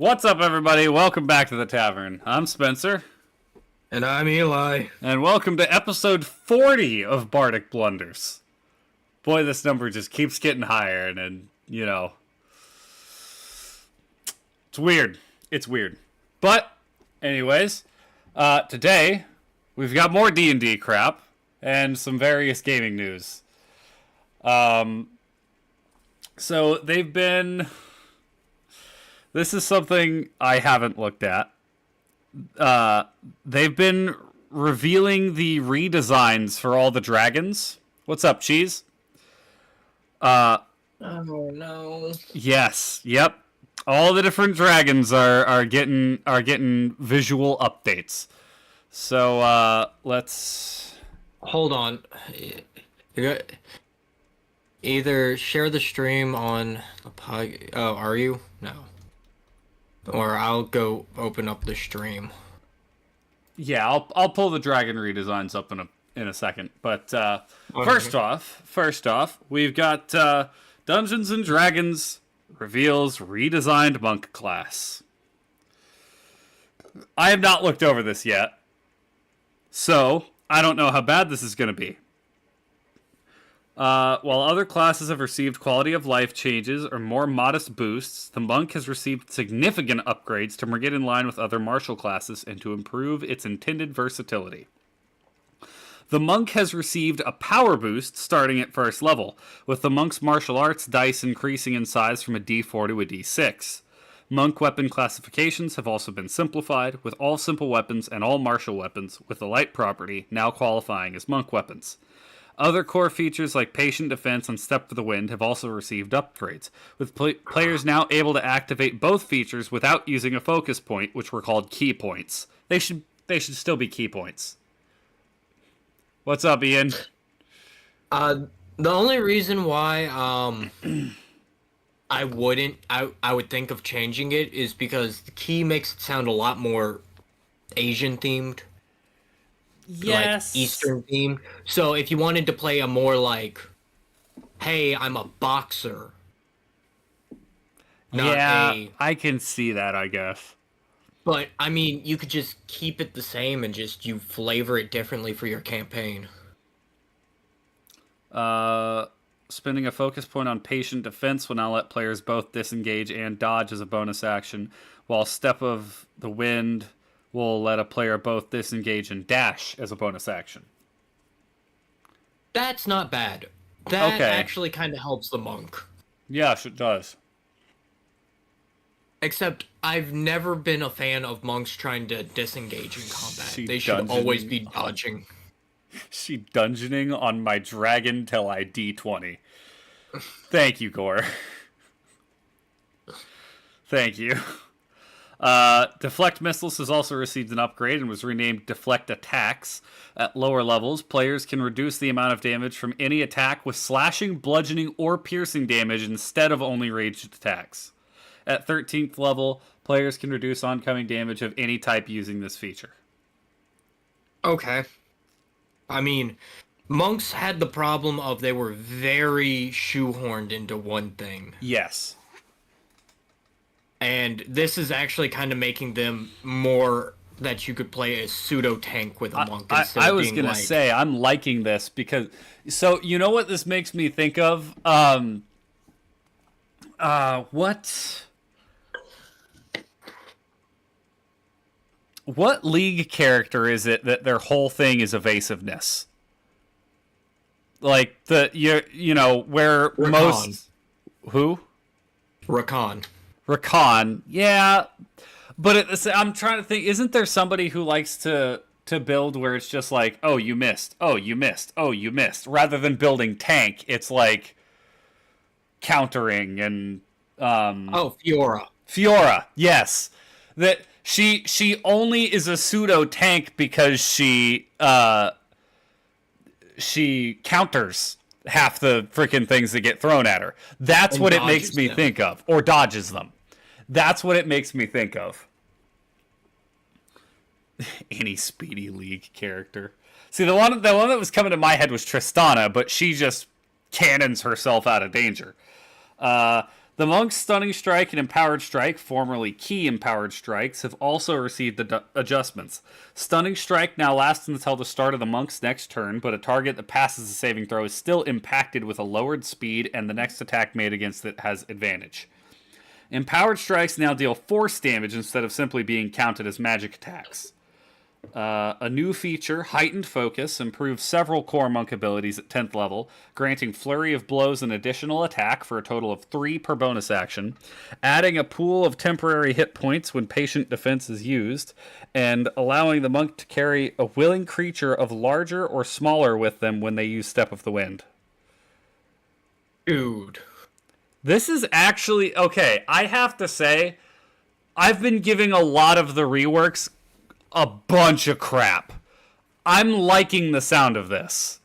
What's up, everybody? Welcome back to the tavern. I'm Spencer. And I'm Eli. And welcome to episode 40 of Bardic Blunders. Boy, this number just keeps getting higher, and you know, it's weird. It's weird. But, anyways, today, we've got more D&D crap, and some various gaming news. So, they've been... This is something I haven't looked at. They've been revealing the redesigns for all the dragons. What's up, Cheese? Oh no. Yes, yep. All the different dragons are getting visual updates. So let's Hold on. Either share the stream on a pod. Oh, are you? No. Or I'll go open up the stream. Yeah, I'll pull the dragon redesigns up in a second. But Okay. first off, we've got Dungeons and Dragons reveals redesigned monk class. I have not looked over this yet, so I don't know how bad this is going to be. While other classes have received quality of life changes or more modest boosts, the monk has received significant upgrades to bring it in line with other martial classes and to improve its intended versatility. The monk has received a power boost starting at first level, with the monk's martial arts dice increasing in size from a D4 to a D6. Monk weapon classifications have also been simplified, with all simple weapons and all martial weapons with the light property now qualifying as monk weapons. Other core features like Patient Defense and Step for the Wind have also received upgrades, with players now able to activate both features without using a focus point, which were called key points. They should still be key points. What's up, Ian? The only reason why I would think of changing it is because the key makes it sound a lot more Asian themed. Yes. Like Eastern themed. So if you wanted to play a more like, hey, I'm a boxer. I can see that, I guess. But, I mean, you could just keep it the same and just you flavor it differently for your campaign. Spending a focus point on Patient Defense will now let players both disengage and dodge as a bonus action, while Step of the Wind will let a player both disengage and dash as a bonus action. That's not bad. That actually kind of helps the monk. Yes, it does. Except, I've never been a fan of monks trying to disengage in combat. They should dungeoning always be dodging. She dungeoning on my dragon till I D20. Thank you, Gore. Thank you. Deflect Missiles has also received an upgrade and was renamed Deflect Attacks. At lower levels, players can reduce the amount of damage from any attack with slashing, bludgeoning, or piercing damage instead of only ranged attacks. At 13th level, players can reduce oncoming damage of any type using this feature. Okay. I mean, monks had the problem of they were very shoehorned into one thing. Yes. And this is actually kind of making them more that you could play a pseudo tank with a monk. I was gonna say I'm liking this because so you know what this makes me think of. What league character is it that their whole thing is evasiveness? Like you know where Rakan. most who Rakan, yeah, but I'm trying to think. Isn't there somebody who likes to build where it's just like, oh, you missed, oh, you missed, oh, you missed, rather than building tank? It's like countering and Fiora, yes, that she only is a pseudo tank because she counters half the freaking things that get thrown at her. That's what it makes me think of. Or dodges them. That's what it makes me think of. Any Speedy League character. See, the one that was coming to my head was Tristana, but she just cannons herself out of danger. The The Monk's Stunning Strike and Empowered Strike, formerly Key Empowered Strikes, have also received adjustments. Stunning Strike now lasts until the start of the Monk's next turn, but a target that passes a saving throw is still impacted with a lowered speed, and the next attack made against it has advantage. Empowered Strikes now deal force damage instead of simply being counted as magic attacks. A new feature, Heightened Focus, improves several core monk abilities at 10th level, granting Flurry of Blows an additional attack for a total of 3 per bonus action, adding a pool of temporary hit points when Patient Defense is used, and allowing the monk to carry a willing creature of larger or smaller with them when they use Step of the Wind. Dude. This is actually... Okay, I have to say, I've been giving a lot of the reworks a bunch of crap. I'm liking the sound of this.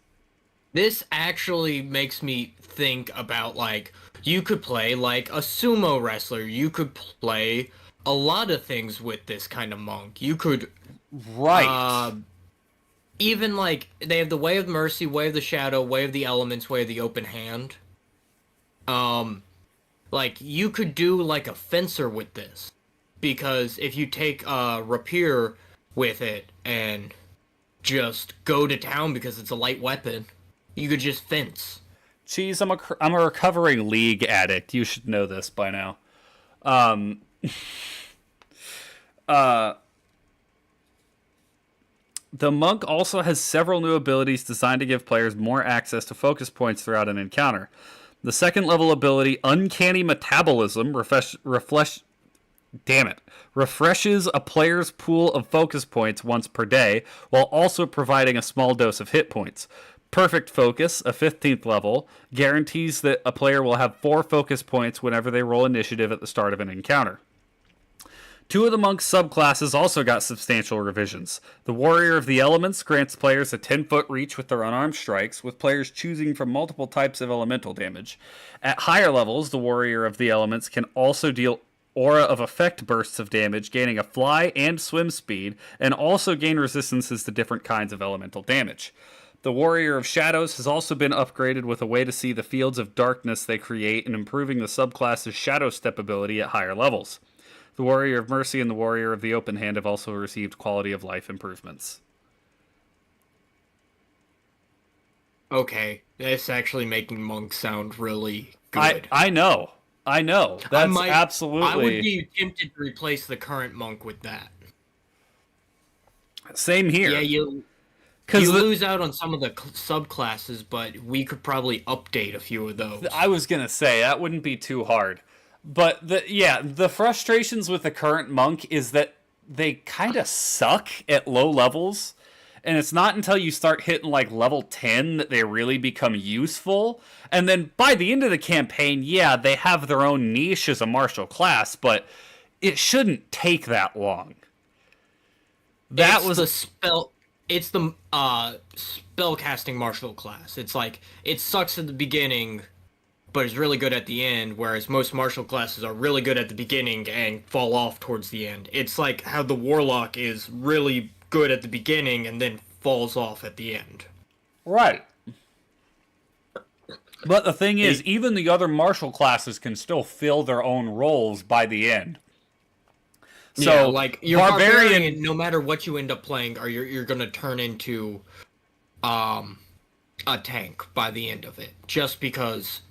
This actually makes me think about, like, you could play like a sumo wrestler. You could play a lot of things with this kind of monk. You could... Right. Even, like, they have the Way of Mercy, Way of the Shadow, Way of the Elements, Way of the Open Hand. Like, you could do, like, a fencer with this. Because if you take Rapier with it and just go to town because it's a light weapon, you could just fence. Geez, I'm a recovering League addict. You should know this by now. The monk also has several new abilities designed to give players more access to focus points throughout an encounter. The second level ability, Uncanny Metabolism, refreshes a player's pool of focus points once per day, while also providing a small dose of hit points. Perfect Focus, a 15th level, guarantees that a player will have 4 focus points whenever they roll initiative at the start of an encounter. 2 of the monk's subclasses also got substantial revisions. The Warrior of the Elements grants players a 10-foot reach with their unarmed strikes, with players choosing from multiple types of elemental damage. At higher levels, the Warrior of the Elements can also deal Aura of Effect bursts of damage, gaining a fly and swim speed, and also gain resistances to different kinds of elemental damage. The Warrior of Shadows has also been upgraded with a way to see the fields of darkness they create and improving the subclass's Shadow Step ability at higher levels. The Warrior of Mercy and the Warrior of the Open Hand have also received quality of life improvements. Okay, that's actually making monk sound really good. I know. That's absolutely... I would be tempted to replace the current monk with that. Same here. Yeah, you lose out on some of the subclasses, but we could probably update a few of those. I was going to say, that wouldn't be too hard. But, the frustrations with the current monk is that they kind of suck at low levels. And it's not until you start hitting, like, level 10 that they really become useful. And then by the end of the campaign, they have their own niche as a martial class, but it shouldn't take that long. It's the spellcasting martial class. It's like, it sucks at the beginning, but is really good at the end, whereas most martial classes are really good at the beginning and fall off towards the end. It's like how the Warlock is really good at the beginning and then falls off at the end. Right. But the thing is, even the other martial classes can still fill their own roles by the end. So, yeah, like, your barbarian, no matter what you end up playing, or you're gonna turn into a tank by the end of it. Just because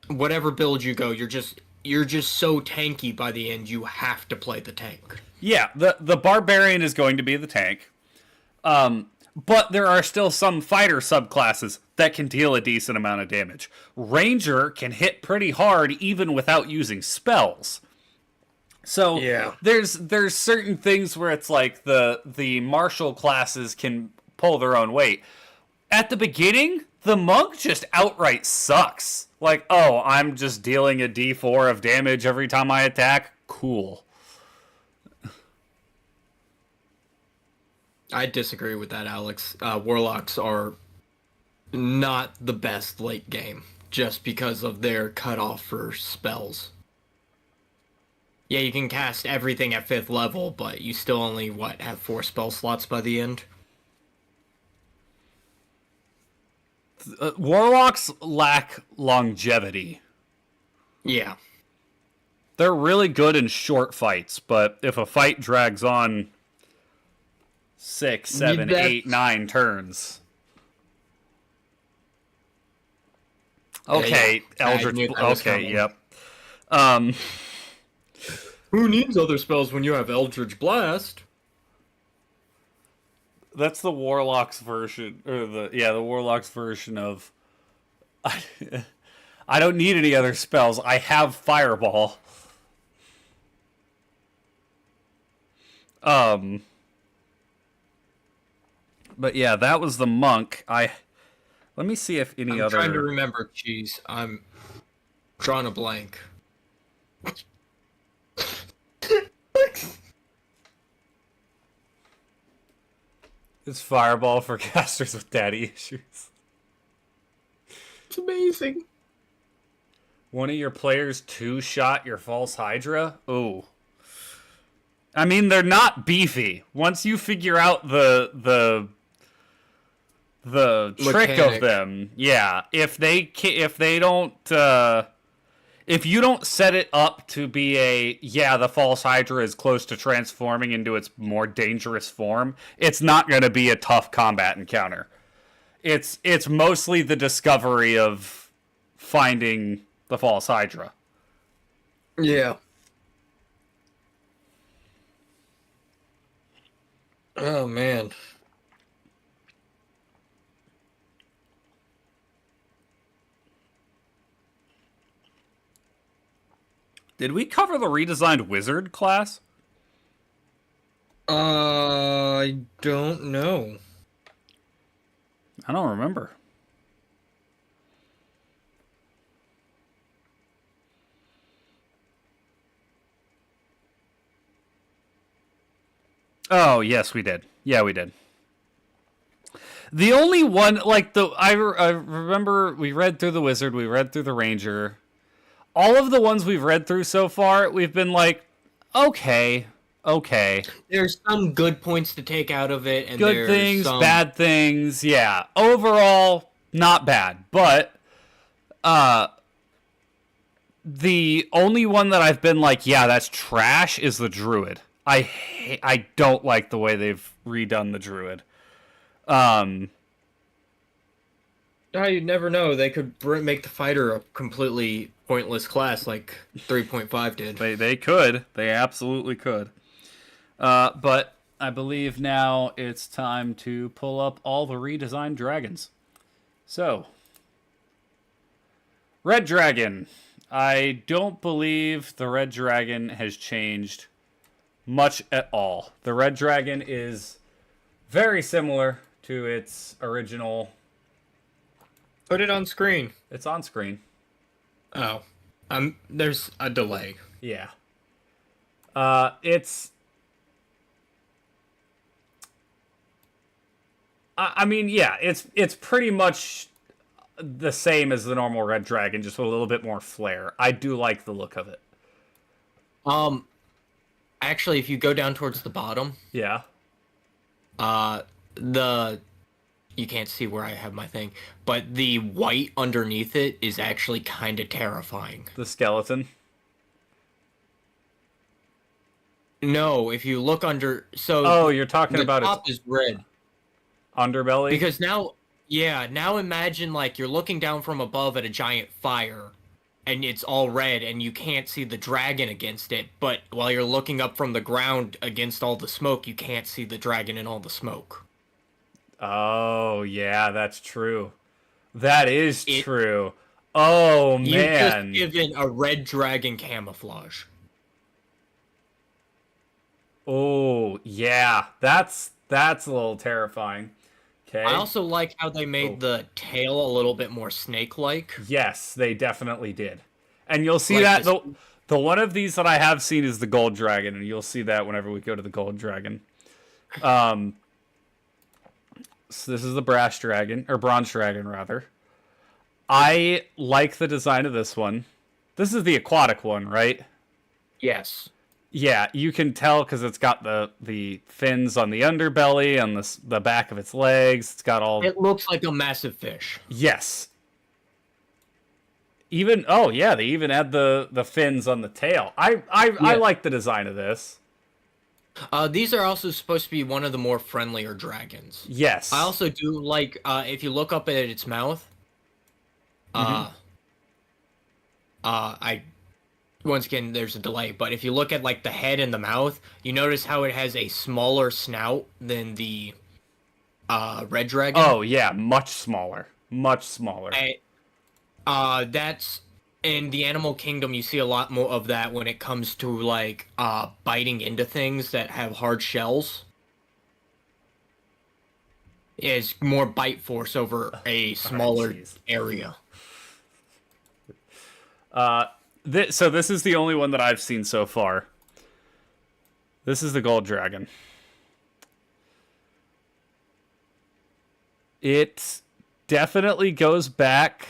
whatever build you go, you're just so tanky by the end, you have to play the tank. Yeah, the barbarian is going to be the tank. But there are still some fighter subclasses that can deal a decent amount of damage. Ranger can hit pretty hard even without using spells. So there's certain things where it's like the martial classes can pull their own weight. At the beginning, the monk just outright sucks. Like, oh, I'm just dealing a d4 of damage every time I attack? Cool. I disagree with that, Alex. Warlocks are not the best late game, just because of their cutoff for spells. Yeah, you can cast everything at 5th level, but you still only, have 4 spell slots by the end? Warlocks lack longevity. Yeah. They're really good in short fights, but if a fight drags on 6, 7, 8, 9 turns. Okay, yeah. Eldritch. Okay, yep. Who needs other spells when you have Eldritch Blast? That's the Warlock's version, or the Warlock's version of. I don't need any other spells. I have Fireball. But yeah, that was the monk. Let me see if any other. I'm trying to remember. Jeez, I'm drawing a blank. It's Fireball for casters with daddy issues. It's amazing. One of your players 2-shot your False Hydra? Ooh. I mean, they're not beefy. Once you figure out the trick of them, yeah. If they don't, if you don't set it up to be the False Hydra is close to transforming into its more dangerous form, it's not going to be a tough combat encounter. It's mostly the discovery of finding the False Hydra. Yeah. Oh, man. Did we cover the redesigned wizard class? I don't know. I don't remember. Oh, yes, we did. Yeah, we did. The only one, like, I remember we read through the wizard, we read through the ranger. All of the ones we've read through so far, we've been like, okay. There's some good points to take out of it, and good things, bad things, yeah. Overall, not bad, but the only one that I've been like, yeah, that's trash, is the druid. I don't like the way they've redone the druid. You never know. They could make the fighter a completely pointless class like 3.5 did. They could. They absolutely could. But I believe now it's time to pull up all the redesigned dragons. So, Red Dragon. I don't believe the Red Dragon has changed much at all. The Red Dragon is very similar to its original. Put it on screen. It's on screen. Oh. There's a delay. Yeah. I mean, yeah, it's pretty much the same as the normal Red Dragon, just with a little bit more flair. I do like the look of it. Actually, if you go down towards the bottom, yeah. You can't see where I have my thing, but the white underneath it is actually kind of terrifying. The skeleton? No, if you look under, oh, you're talking about the top is red. Underbelly? Because now imagine like you're looking down from above at a giant fire, and it's all red, and you can't see the dragon against it, but while you're looking up from the ground against all the smoke, you can't see the dragon in all the smoke. Oh, yeah, that's true. That is true. Oh, man. You just given a red dragon camouflage. Oh, yeah. That's a little terrifying. Okay. I also like how they made the tail a little bit more snake-like. Yes, they definitely did. And you'll see like that the one of these that I have seen is the gold dragon, and you'll see that whenever we go to the gold dragon. So this is the bronze dragon, rather. I like the design of this one. This is the aquatic one, right? Yes. Yeah, you can tell because it's got the fins on the underbelly, on the back of its legs. It's got all. It looks like a massive fish. Yes. Even oh yeah, they even add the fins on the tail. I Yeah. like the design of this. These are also supposed to be one of the more friendlier dragons. I Yes. also do like if you look up at its mouth, Hmm. uh I once again there's a delay, but if you look at like the head and the mouth, you notice how it has a smaller snout than the red dragon. Oh yeah, much smaller. Much smaller. I, that's in the animal kingdom. You see a lot more of that when it comes to like biting into things that have hard shells. Is more bite force over a All right, smaller jeez. area. So this is the only one that I've seen so far. This is the gold dragon. It definitely goes back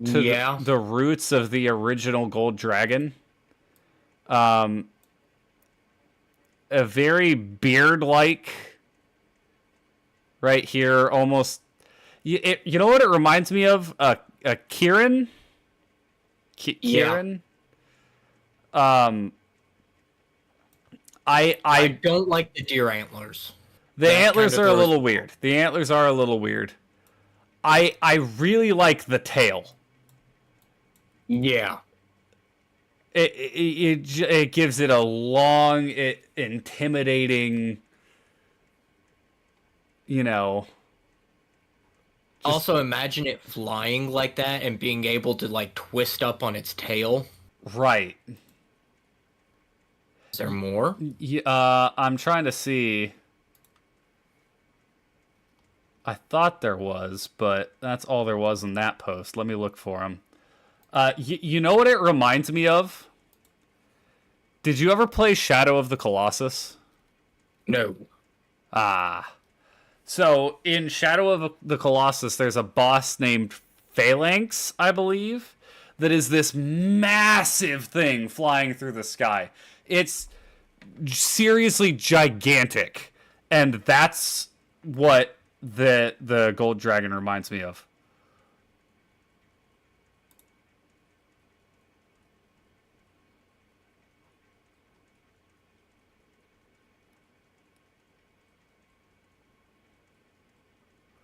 to Yeah. the roots of the original gold dragon. Um, a very beard-like right here, almost. You know what it reminds me of? A Kieran. Yeah. Kieran. Um, I I don't like the deer antlers. the That kind antlers of are a throws. little weird. The antlers are a little weird. I really like the tail. Yeah. It gives it a long, intimidating, you know, just Also, imagine it flying like that and being able to like twist up on its tail. right. Is there more? I'm trying to see. I thought there was, but that's all there was in that post. Let me look for him. You know what it reminds me of? Did you ever play Shadow of the Colossus? No. Ah. So in Shadow of the Colossus, there's a boss named Phalanx, I believe, that is this massive thing flying through the sky. It's seriously gigantic, and that's what the gold dragon reminds me of.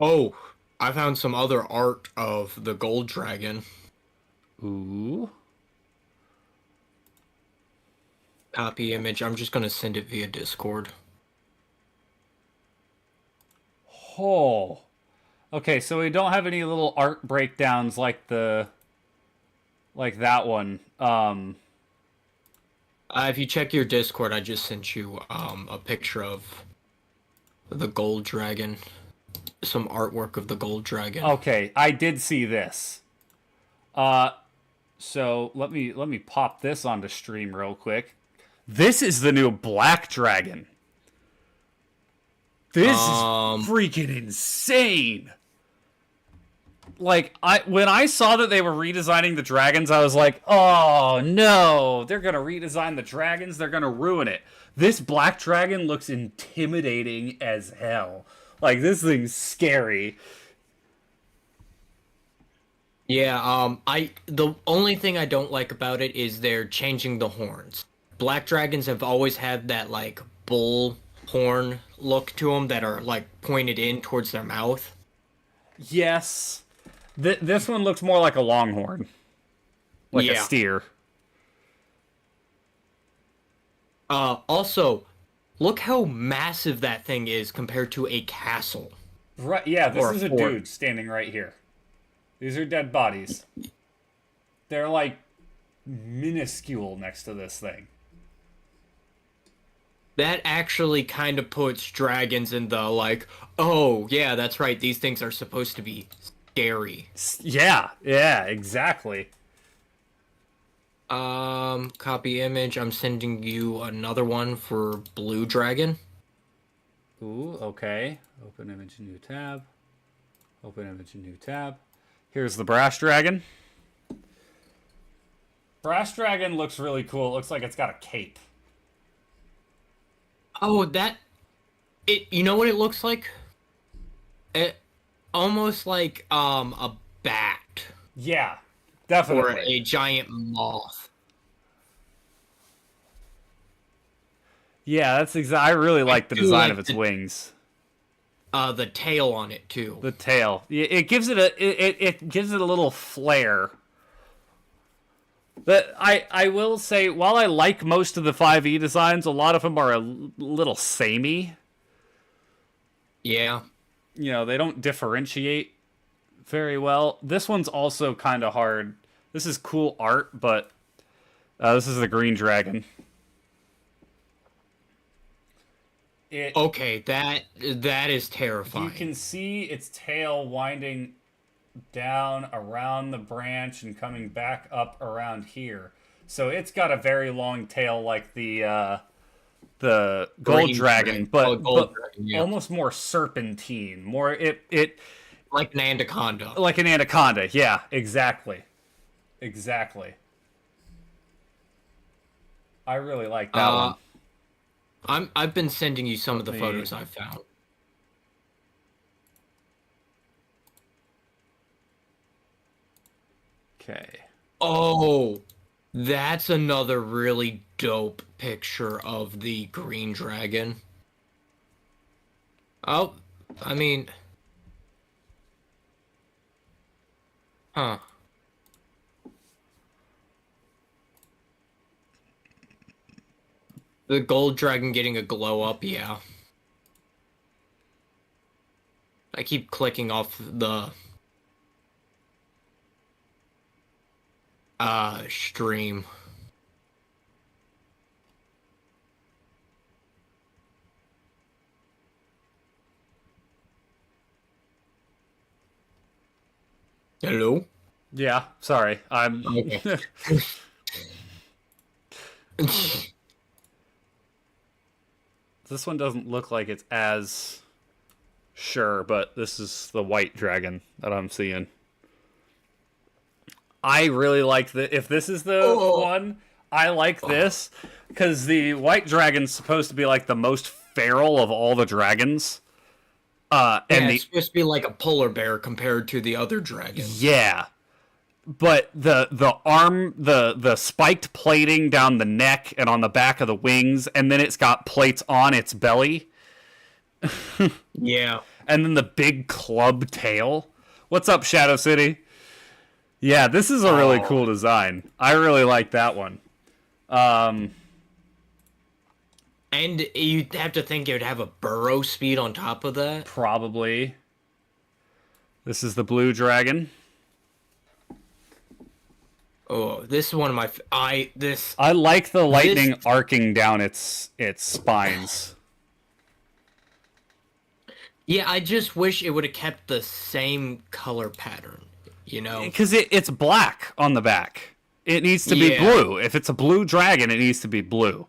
Oh, I found some other art of the gold dragon. Ooh. Copy image. I'm just gonna send it via Discord. Oh. Okay, so we don't have any little art breakdowns like that one. If you check your Discord, I just sent you a picture of the gold dragon. Some artwork of the gold dragon. Okay, I did see this. So let me pop this onto stream real quick. This is the new Black Dragon. This is freaking insane. Like when I saw that they were redesigning the dragons, I was like, "Oh no, they're going to redesign the dragons. They're going to ruin it." This Black Dragon looks intimidating as hell. Like this thing's scary. Yeah, the only thing I don't like about it is they're changing the horns. Black dragons have always had that like bull horn look to them that are like pointed in towards their mouth. Yes. This one looks more like a longhorn. Like a Yeah. steer. Also, look how massive that thing is compared to a castle. Right, yeah, this Or a is a fort. dude standing right here. These are dead bodies. They're like minuscule next to this thing. That actually kind of puts dragons in the like, oh yeah, that's right. These things are supposed to be scary. Yeah, exactly. Copy image. I'm sending you another one for blue dragon. Ooh, okay. Open image, new tab. Open image, new tab. Here's the brass dragon. Brass dragon looks really cool. It looks like it's got a cape. Oh, you know what it looks like? It almost like a bat. Yeah, or definitely. a giant moth. Yeah, I really I like the do design of like its wings. the tail on it too. The tail. It gives it gives it a little flair. But I will say, while I like most of the 5e designs, a lot of them are a little samey. Yeah. You know, they don't differentiate very well. This one's also kind of hard. This is cool art, but this is the green dragon. It Okay, that is You terrifying. can see its tail winding down around the branch and coming back up around here. So it's got a very long tail like the gold Green dragon, dragon. Oh, gold but dragon, yeah. almost more serpentine, more it Like an anaconda. like an anaconda. Yeah, exactly, exactly. I really like that Uh, one. I've been sending you some of the me- photos I found. Okay. Oh, that's another really dope picture of the green dragon. Oh, I mean, huh. The gold dragon getting a glow up, yeah. I keep clicking off the stream. Hello? Yeah. Sorry. I'm. Okay. This one doesn't look like it's as sure, but this is the white dragon that I'm seeing. I really like the. If this is the Oh. one, I like this because the white dragon's supposed to be like the most feral of all the dragons. Yeah, And it's supposed to be like a polar bear compared to the other dragons. yeah, but the spiked plating down the neck and on the back of the wings, and then it's got plates on its belly, Yeah. and then the big club tail. What's up, Shadow City? Yeah, this is a really cool design. I really like that one. And you'd have to think it would have a burrow speed on top of that. Probably. This is the blue dragon. Oh, this is one of my. I like the lightning arcing down its spines. Yeah, I just wish it would have kept the same color pattern. You know, Because it's black on the back. It needs to be Yeah. blue. If it's a blue dragon, it needs to be blue.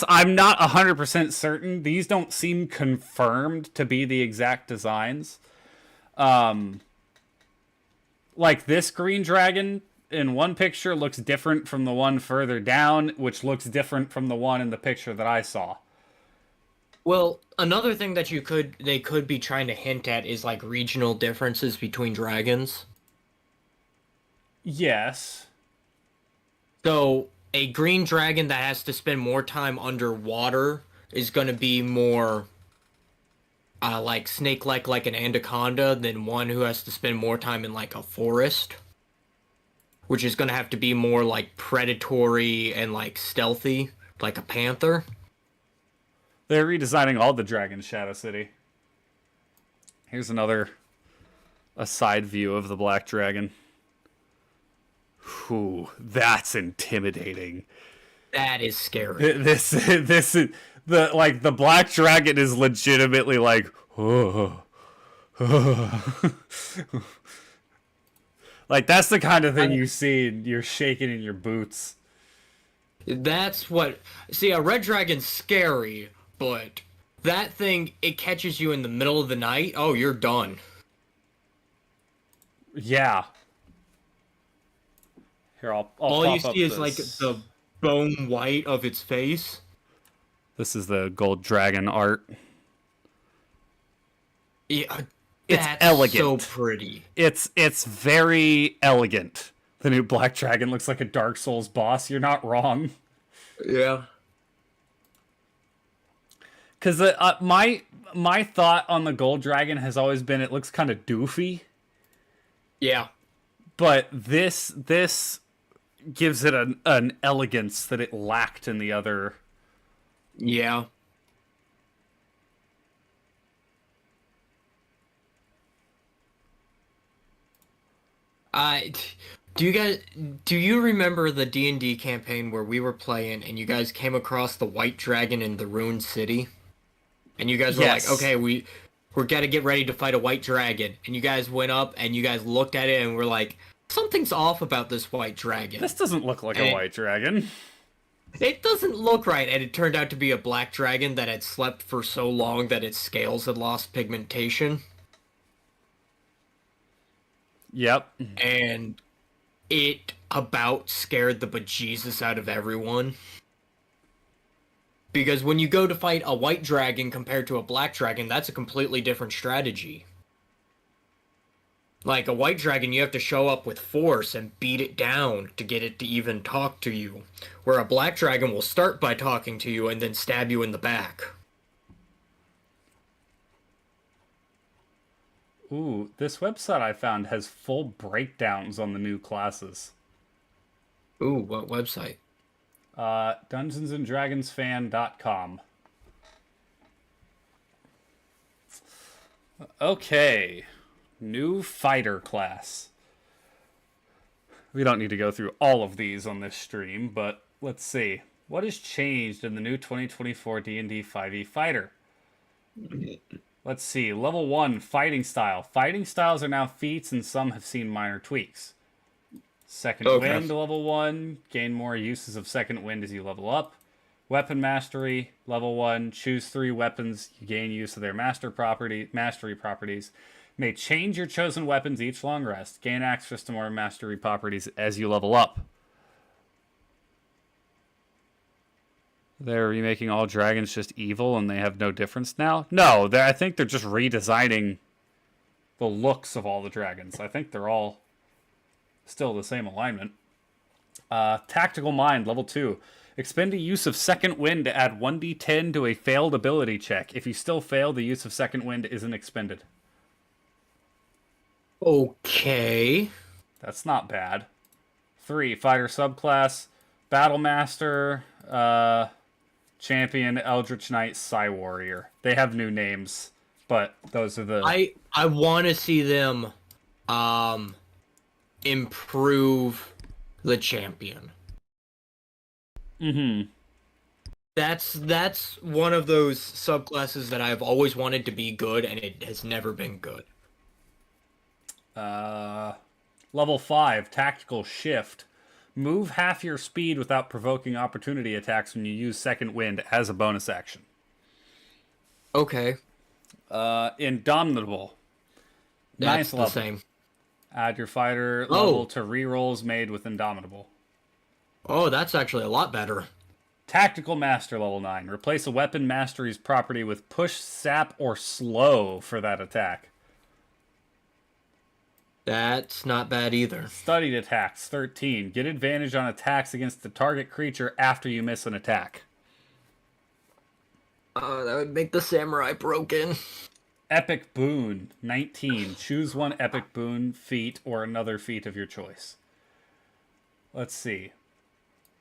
I'm not 100% certain. These don't seem confirmed to be the exact designs. Like this green dragon in one picture looks different from the one further down, which looks different from the one in the picture that I saw. well, another thing that they could be trying to hint at is like regional differences between dragons. Yes. So a green dragon that has to spend more time underwater is going to be more like snake-like, like an anaconda, than one who has to spend more time in like a forest, which is going to have to be more like predatory and like stealthy, like a panther. They're redesigning all the dragons, Shadow City. Here's a side view of the black dragon. Whew, that's intimidating. That is scary. This is the black dragon is legitimately like, oh. Like that's the kind of thing you see and you're shaking in your boots. That's what. See, a red dragon's scary, but that thing, it catches you in the middle of the night. Oh, you're done. Yeah. Here, I'll All you pop up see is this. like the bone white of its face. This is the gold dragon art. Yeah, it's That's elegant. so pretty. It's very elegant. The new Black Dragon looks like a Dark Souls boss. You're not wrong. Yeah. Because my thought on the Gold Dragon has always been it looks kind of doofy, Yeah. but this gives it an elegance that it lacked in the other. Yeah. I do you guys do you remember the D&D campaign where we were playing and you guys came across the white dragon in the ruined city? And you guys were Yes. like, "Okay, we're gonna get ready to fight a white dragon." And you guys went up and you guys looked at it and were like, "Something's off about this white dragon." This doesn't look like And a white dragon. it doesn't look right, and it turned out to be a black dragon that had slept for so long that its scales had lost pigmentation. Yep. And it about scared the bejesus out of everyone. Because when you go to fight a white dragon compared to a black dragon, that's a completely different strategy. Like a white dragon, you have to show up with force and beat it down to get it to even talk to you. Where a black dragon will start by talking to you and then stab you in the back. Ooh, this website I found has full breakdowns on the new classes. Ooh, what website? DungeonsandDragonsFan.com. Okay. New fighter class. We don't need to go through all of these on this stream, but let's see. What has changed in the new 2024 D&D 5e fighter? Let's see. Level 1, fighting style. Fighting styles are now feats, and some have seen minor tweaks. Second wind, level 1. Gain more uses of second wind as you level up. Weapon mastery, level 1. Choose 3 weapons. You gain use of their mastery properties. May change your chosen weapons each long rest. Gain access to more mastery properties as you level up. They're remaking all dragons just evil and they have no difference now? No, I think they're just redesigning the looks of all the dragons. I think they're all still the same alignment. Tactical Mind, level 2. Expend a use of second wind to add 1d10 to a failed ability check. If you still fail, the use of second wind isn't expended. Okay. That's not bad. 3, fighter subclass. Battle Master, Champion, Eldritch Knight, Psy Warrior. They have new names, but those are the... I want to see them improve the champion. Mm-hmm. That's one of those subclasses that I've always wanted to be good, and it has never been good. Level 5, Tactical Shift. Move half your speed without provoking opportunity attacks when you use second wind as a bonus action. Okay. Indomitable. That's Ninth the level. same. Add your fighter level to rerolls made with Indomitable. Oh, that's actually a lot better. Tactical Master level 9. Replace a weapon mastery's property with push, sap, or slow for that attack. That's not bad either. Studied attacks 13. Get advantage on attacks against the target creature after you miss an attack. That would make the samurai broken. Epic Boon 19. Choose one epic boon, feat, or another feat of your choice. Let's see.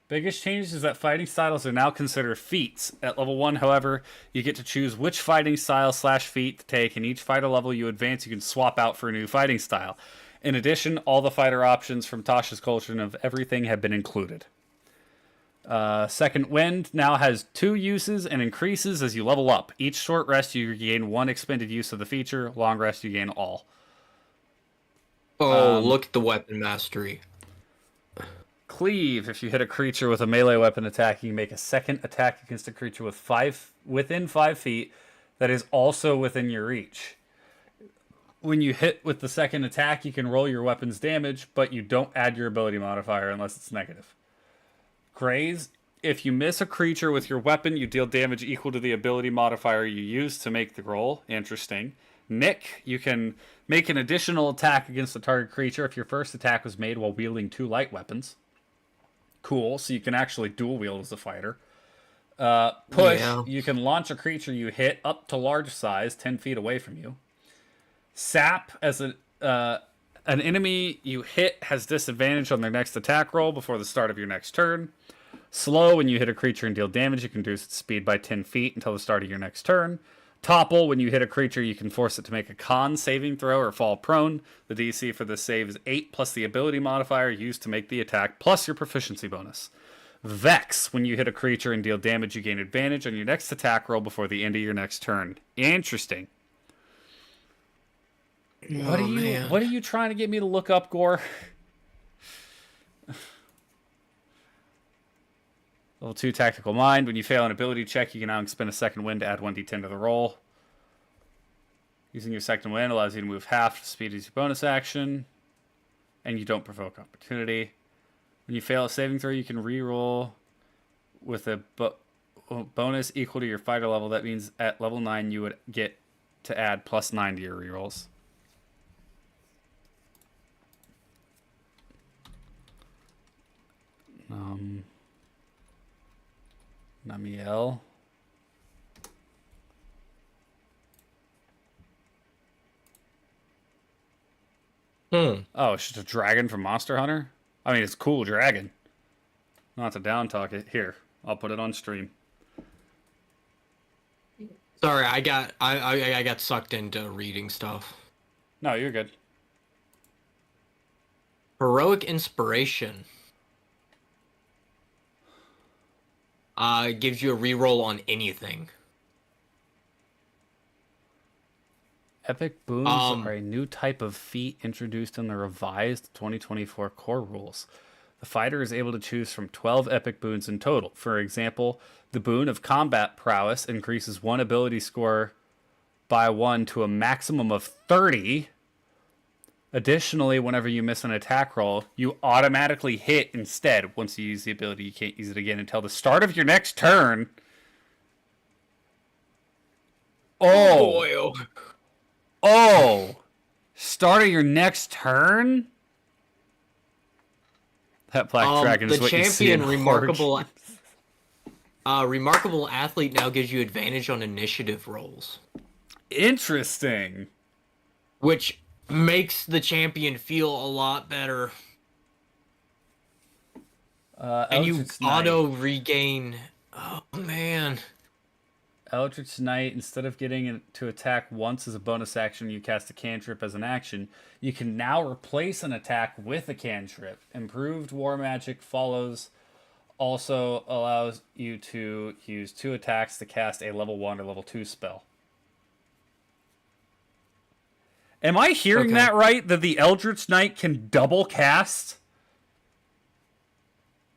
Biggest change is that fighting styles are now considered feats. At level 1, however, you get to choose which fighting style / feat to take, and each fighter level you advance you can swap out for a new fighting style. In addition, all the fighter options from Tasha's Cauldron of Everything have been included. Second Wind now has 2 uses and increases as you level up. Each short rest you gain 1 expended use of the feature, long rest you gain all. Oh, look at the weapon mastery. Cleave. If you hit a creature with a melee weapon attack, you can make a second attack against a creature within 5 feet that is also within your reach. When you hit with the second attack, you can roll your weapon's damage, but you don't add your ability modifier unless it's negative. Graze. If you miss a creature with your weapon, you deal damage equal to the ability modifier you use to make the roll. Interesting. Nick, you can make an additional attack against the target creature if your first attack was made while wielding 2 light weapons. Cool, so you can actually dual wield as a fighter. Push, Yeah. you can launch a creature you hit up to large size, 10 feet away from you. Sap, as an enemy you hit has disadvantage on their next attack roll before the start of your next turn. Slow, when you hit a creature and deal damage, you can reduce its speed by 10 feet until the start of your next turn. Topple, when you hit a creature, you can force it to make a con saving throw or fall prone. The DC for this save is 8 plus the ability modifier used to make the attack plus your proficiency bonus. Vex, when you hit a creature and deal damage, you gain advantage on your next attack roll before the end of your next turn. Interesting. What are you trying to get me to look up, Gore? Level 2 Tactical Mind. When you fail an ability check, you can now expend a second wind to add 1d10 to the roll. Using your second wind allows you to move half the speed as your bonus action. And you don't provoke opportunity. When you fail a saving throw, you can reroll with a bonus equal to your fighter level. That means at level 9, you would get to add +9 to your rerolls. Namiel. Oh, it's just a dragon from Monster Hunter? I mean, it's a cool dragon. Not to down talk it. Here, I'll put it on stream. Sorry, I got sucked into reading stuff. No, you're good. Heroic Inspiration. Gives you a reroll on anything. Epic boons are a new type of feat introduced in the revised 2024 core rules. The fighter is able to choose from 12 epic boons in total. For example, the boon of combat prowess increases one ability score by 1 to a maximum of 30. Additionally, whenever you miss an attack roll, you automatically hit instead. Once you use the ability, you can't use it again until the start of your next turn. Oh! Start of your next turn? That black dragon is what you see in Remarkable Athlete now gives you advantage on initiative rolls. Interesting. Which makes the champion feel a lot better. And you auto regain. Oh, man. Eldritch Knight, instead of getting to attack once as a bonus action, you cast a cantrip as an action. You can now replace an attack with a cantrip. Improved War Magic follows also allows you to use 2 attacks to cast a level 1 or level 2 spell. Am I hearing that right? That the Eldritch Knight can double cast?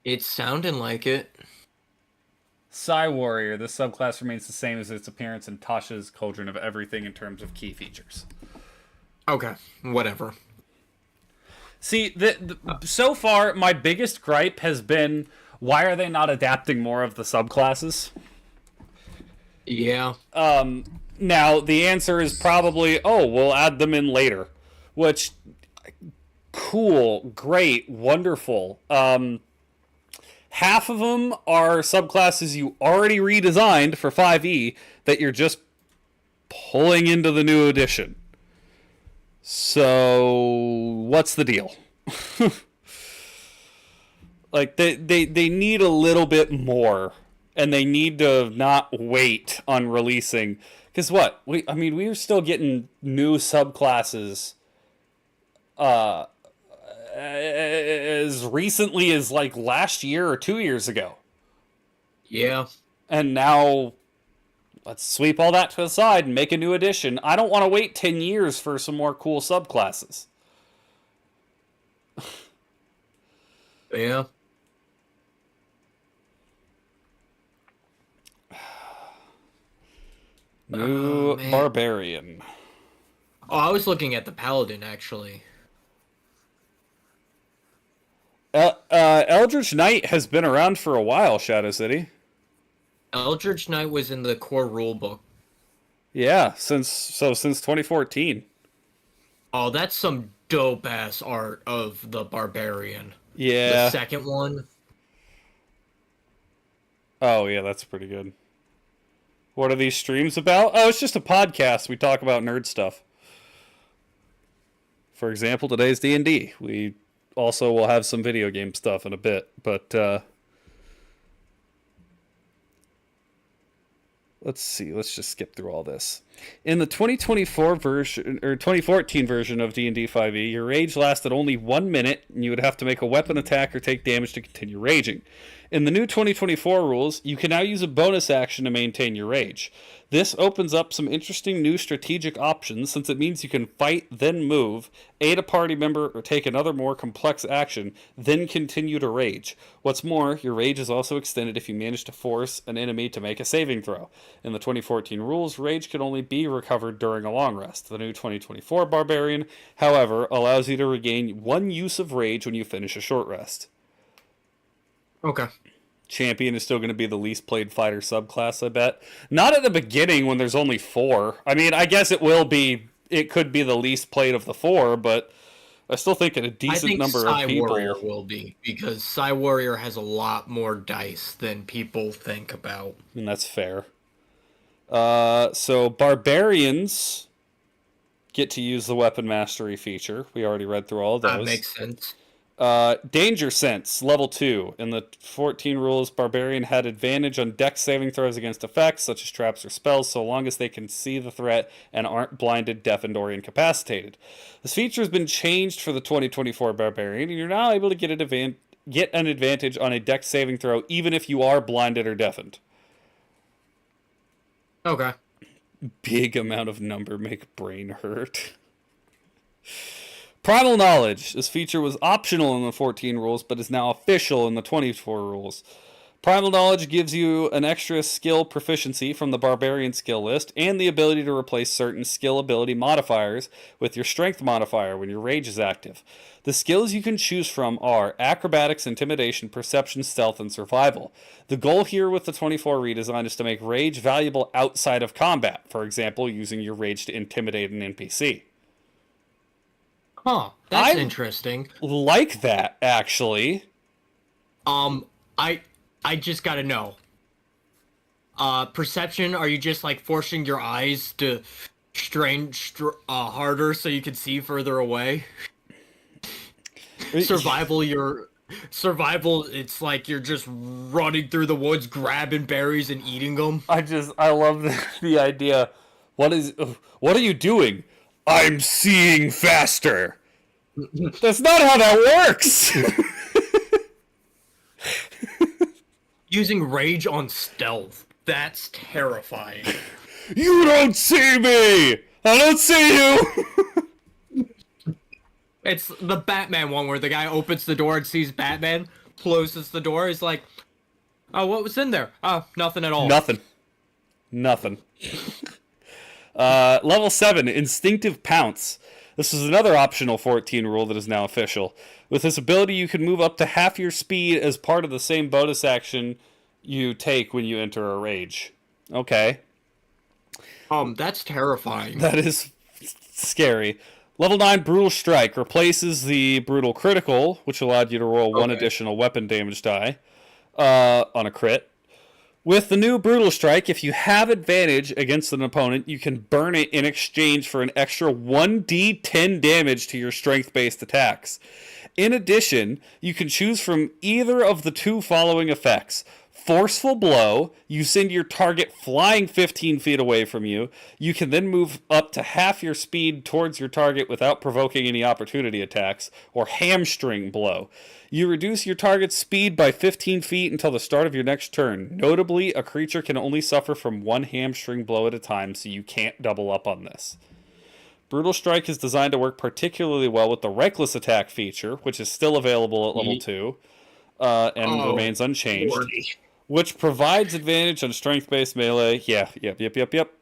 It's sounding like it. Psy Warrior. This subclass remains the same as its appearance in Tasha's Cauldron of Everything in terms of key features. Okay, whatever. See, so far, my biggest gripe has been, why are they not adapting more of the subclasses? Yeah. Now, the answer is probably, we'll add them in later. Which, cool, great, wonderful. Half of them are subclasses you already redesigned for 5e that you're just pulling into the new edition. So, what's the deal? Like, they need a little bit more. And they need to not wait on releasing. Because what? We were still getting new subclasses as recently as like last year or 2 years ago. Yeah. And now let's sweep all that to the side and make a new edition. I don't want to wait 10 years for some more cool subclasses. Yeah. New Barbarian. Oh, I was looking at the Paladin, actually. Eldritch Knight has been around for a while, Shadow City. Eldritch Knight was in the core rulebook. Yeah, since 2014. Oh, that's some dope ass art of the barbarian. The Yeah. second one. Oh yeah, that's pretty good. What are these streams about? Oh, it's just a podcast. We talk about nerd stuff. For example, today's D&D. We also will have some video game stuff in a bit, but let's see. Let's just skip through all this. In the 2024 version or 2014 version of D&D 5e, your rage lasted only 1 minute, and you would have to make a weapon attack or take damage to continue raging. In the new 2024 rules, you can now use a bonus action to maintain your rage. This opens up some interesting new strategic options since it means you can fight, then move, aid a party member, or take another more complex action, then continue to rage. What's more, your rage is also extended if you manage to force an enemy to make a saving throw. In the 2014 rules, rage can only be recovered during a long rest. The new 2024 Barbarian, however, allows you to regain 1 use of rage when you finish a short rest. Okay. Champion is still going to be the least played fighter subclass, I bet. Not at the beginning when there's only 4. I mean, I guess it will be. It could be the least played of the 4, but I still think a decent number of people. Warrior will be, because Psy Warrior has a lot more dice than people think about. And that's fair. So barbarians get to use the weapon mastery feature. We already read through all of those. That makes sense. Danger Sense, level 2. In the 14 rules, Barbarian had advantage on dex saving throws against effects, such as traps or spells, so long as they can see the threat and aren't blinded, deafened, or incapacitated. This feature has been changed for the 2024 Barbarian, and you're now able to get an advantage on a dex saving throw, even if you are blinded or deafened. Okay. Big amount of number make brain hurt. Primal Knowledge. This feature was optional in the 14 rules, but is now official in the 24 rules. Primal Knowledge gives you an extra skill proficiency from the Barbarian skill list, and the ability to replace certain skill ability modifiers with your Strength modifier when your Rage is active. The skills you can choose from are Acrobatics, Intimidation, Perception, Stealth, and Survival. The goal here with the 24 redesign is to make Rage valuable outside of combat, for example, using your Rage to intimidate an NPC. Huh, that's interesting. Like that, actually. I just gotta know. Perception, are you just like forcing your eyes to strain harder so you can see further away? Survival, it's like you're just running through the woods, grabbing berries and eating them. I love the idea. What are you doing? I'm seeing faster. That's not how that works. Using rage on stealth. That's terrifying. You don't see me. I don't see you. It's the Batman one where the guy opens the door and sees Batman, closes the door, is like, oh, what was in there? Oh, nothing at all. Nothing. Level 7, Instinctive Pounce. This is another optional 14 rule that is now official. With this ability, you can move up to half your speed as part of the same bonus action you take when you enter a rage. Okay. That's terrifying. That is scary. Level 9, Brutal Strike replaces the Brutal Critical, which allowed you to roll one additional weapon damage die on a crit. With the new Brutal Strike, if you have advantage against an opponent, you can burn it in exchange for an extra 1d10 damage to your strength-based attacks. In addition, you can choose from either of the 2 following effects. Forceful Blow, you send your target flying 15 feet away from you. You can then move up to half your speed towards your target without provoking any opportunity attacks. Or Hamstring Blow. You reduce your target's speed by 15 feet until the start of your next turn. Notably, a creature can only suffer from 1 hamstring blow at a time, so you can't double up on this. Brutal Strike is designed to work particularly well with the Reckless Attack feature, which is still available at level 2, and remains unchanged. Lordy. Which provides advantage on strength-based melee. Yep.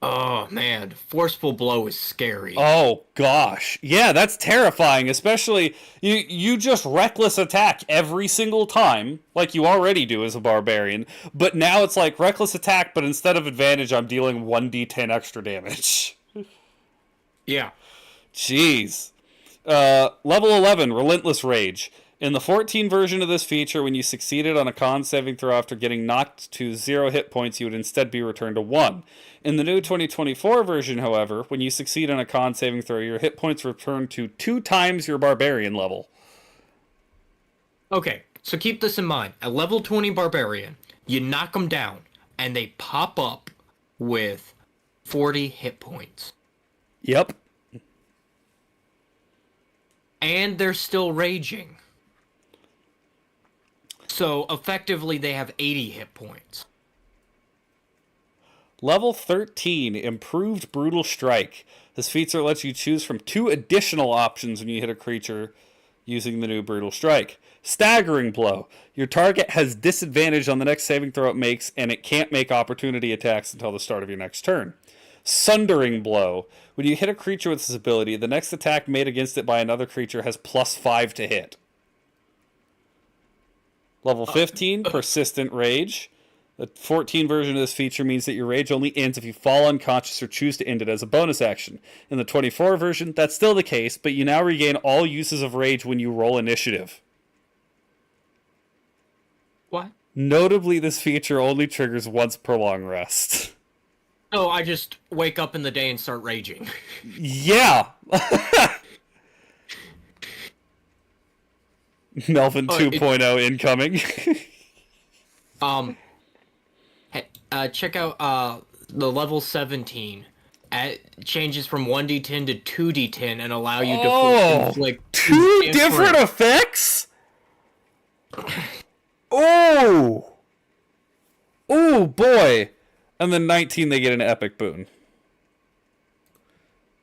Oh man, forceful blow is scary. Oh gosh. Yeah, that's terrifying, especially you just reckless attack every single time like you already do as a barbarian, but now it's like reckless attack but instead of advantage I'm dealing 1d10 extra damage. Yeah. Jeez. Level 11, Relentless Rage. In the 14 version of this feature, when you succeeded on a con saving throw after getting knocked to 0 hit points, you would instead be returned to 1. In the new 2024 version, however, when you succeed on a con saving throw, your hit points return to 2 times your barbarian level. Okay, so keep this in mind. At level 20 barbarian, you knock them down, and they pop up with 40 hit points. Yep. And they're still raging. So effectively, they have 80 hit points. Level 13, Improved Brutal Strike. This feature lets you choose from 2 additional options when you hit a creature using the new Brutal Strike. Staggering Blow. Your target has disadvantage on the next saving throw it makes, and it can't make opportunity attacks until the start of your next turn. Sundering Blow. When you hit a creature with this ability, the next attack made against it by another creature has +5 to hit. Level 15, Persistent Rage. The 14 version of this feature means that your rage only ends if you fall unconscious or choose to end it as a bonus action. In the 24 version, that's still the case, but you now regain all uses of rage when you roll initiative. What? Notably, this feature only triggers once per long rest. Oh, I just wake up in the day and start raging. Yeah! Melvin 2.0 incoming. Hey, check out the level 17. Changes from 1d10 to 2d10 and allow you to inflict 2 different effects? Oh! Oh, boy. And then 19, they get an epic boon.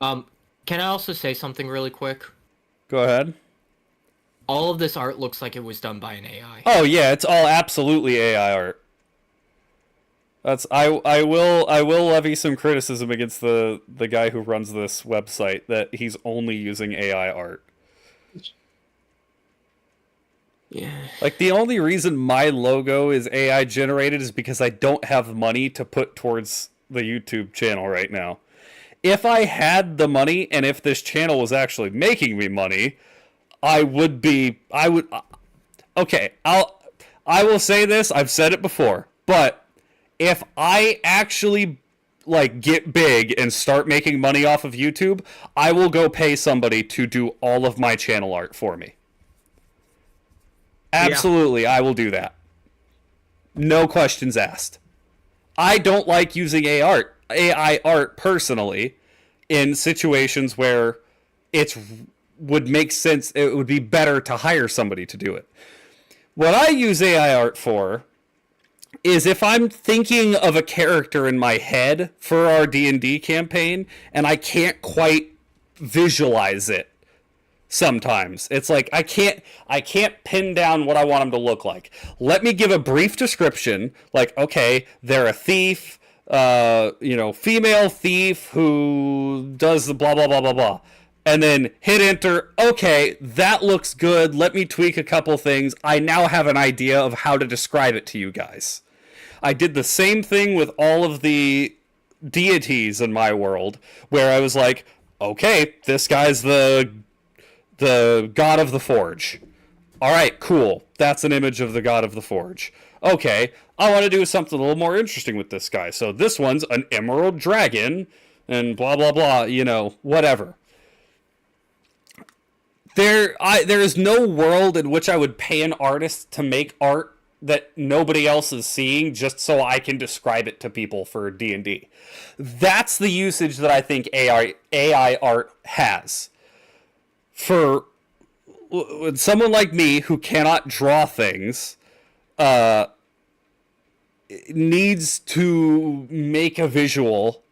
Can I also say something really quick? Go ahead. All of this art looks like it was done by an AI. Oh yeah, it's all absolutely AI art. I will levy some criticism against the guy who runs this website that he's only using AI art. Yeah. Like the only reason my logo is AI generated is because I don't have money to put towards the YouTube channel right now. If I had the money and if this channel was actually making me money, I will say this, I've said it before, but if I actually like get big and start making money off of YouTube, I will go pay somebody to do all of my channel art for me. Absolutely, yeah. I will do that. No questions asked. I don't like using AI art personally in situations where it's would make sense. It would be better to hire somebody to do it. What I use AI art for is if I'm thinking of a character in my head for our D&D campaign and I can't quite visualize it. Sometimes it's like I can't pin down what I want them to look like. Let me give a brief description, like okay, they're a thief, female thief who does the blah blah blah blah blah. And then hit enter. Okay, that looks good. Let me tweak a couple things. I now have an idea of how to describe it to you guys. I did the same thing with all of the deities in my world, where I was like, okay, this guy's the god of the forge. All right, cool. That's an image of the god of the forge. Okay, I want to do something a little more interesting with this guy. So this one's an emerald dragon and blah, blah, blah, whatever. There is no world in which I would pay an artist to make art that nobody else is seeing just so I can describe it to people for D&D. That's the usage that I think AI art has. For someone like me who cannot draw things, needs to make a visual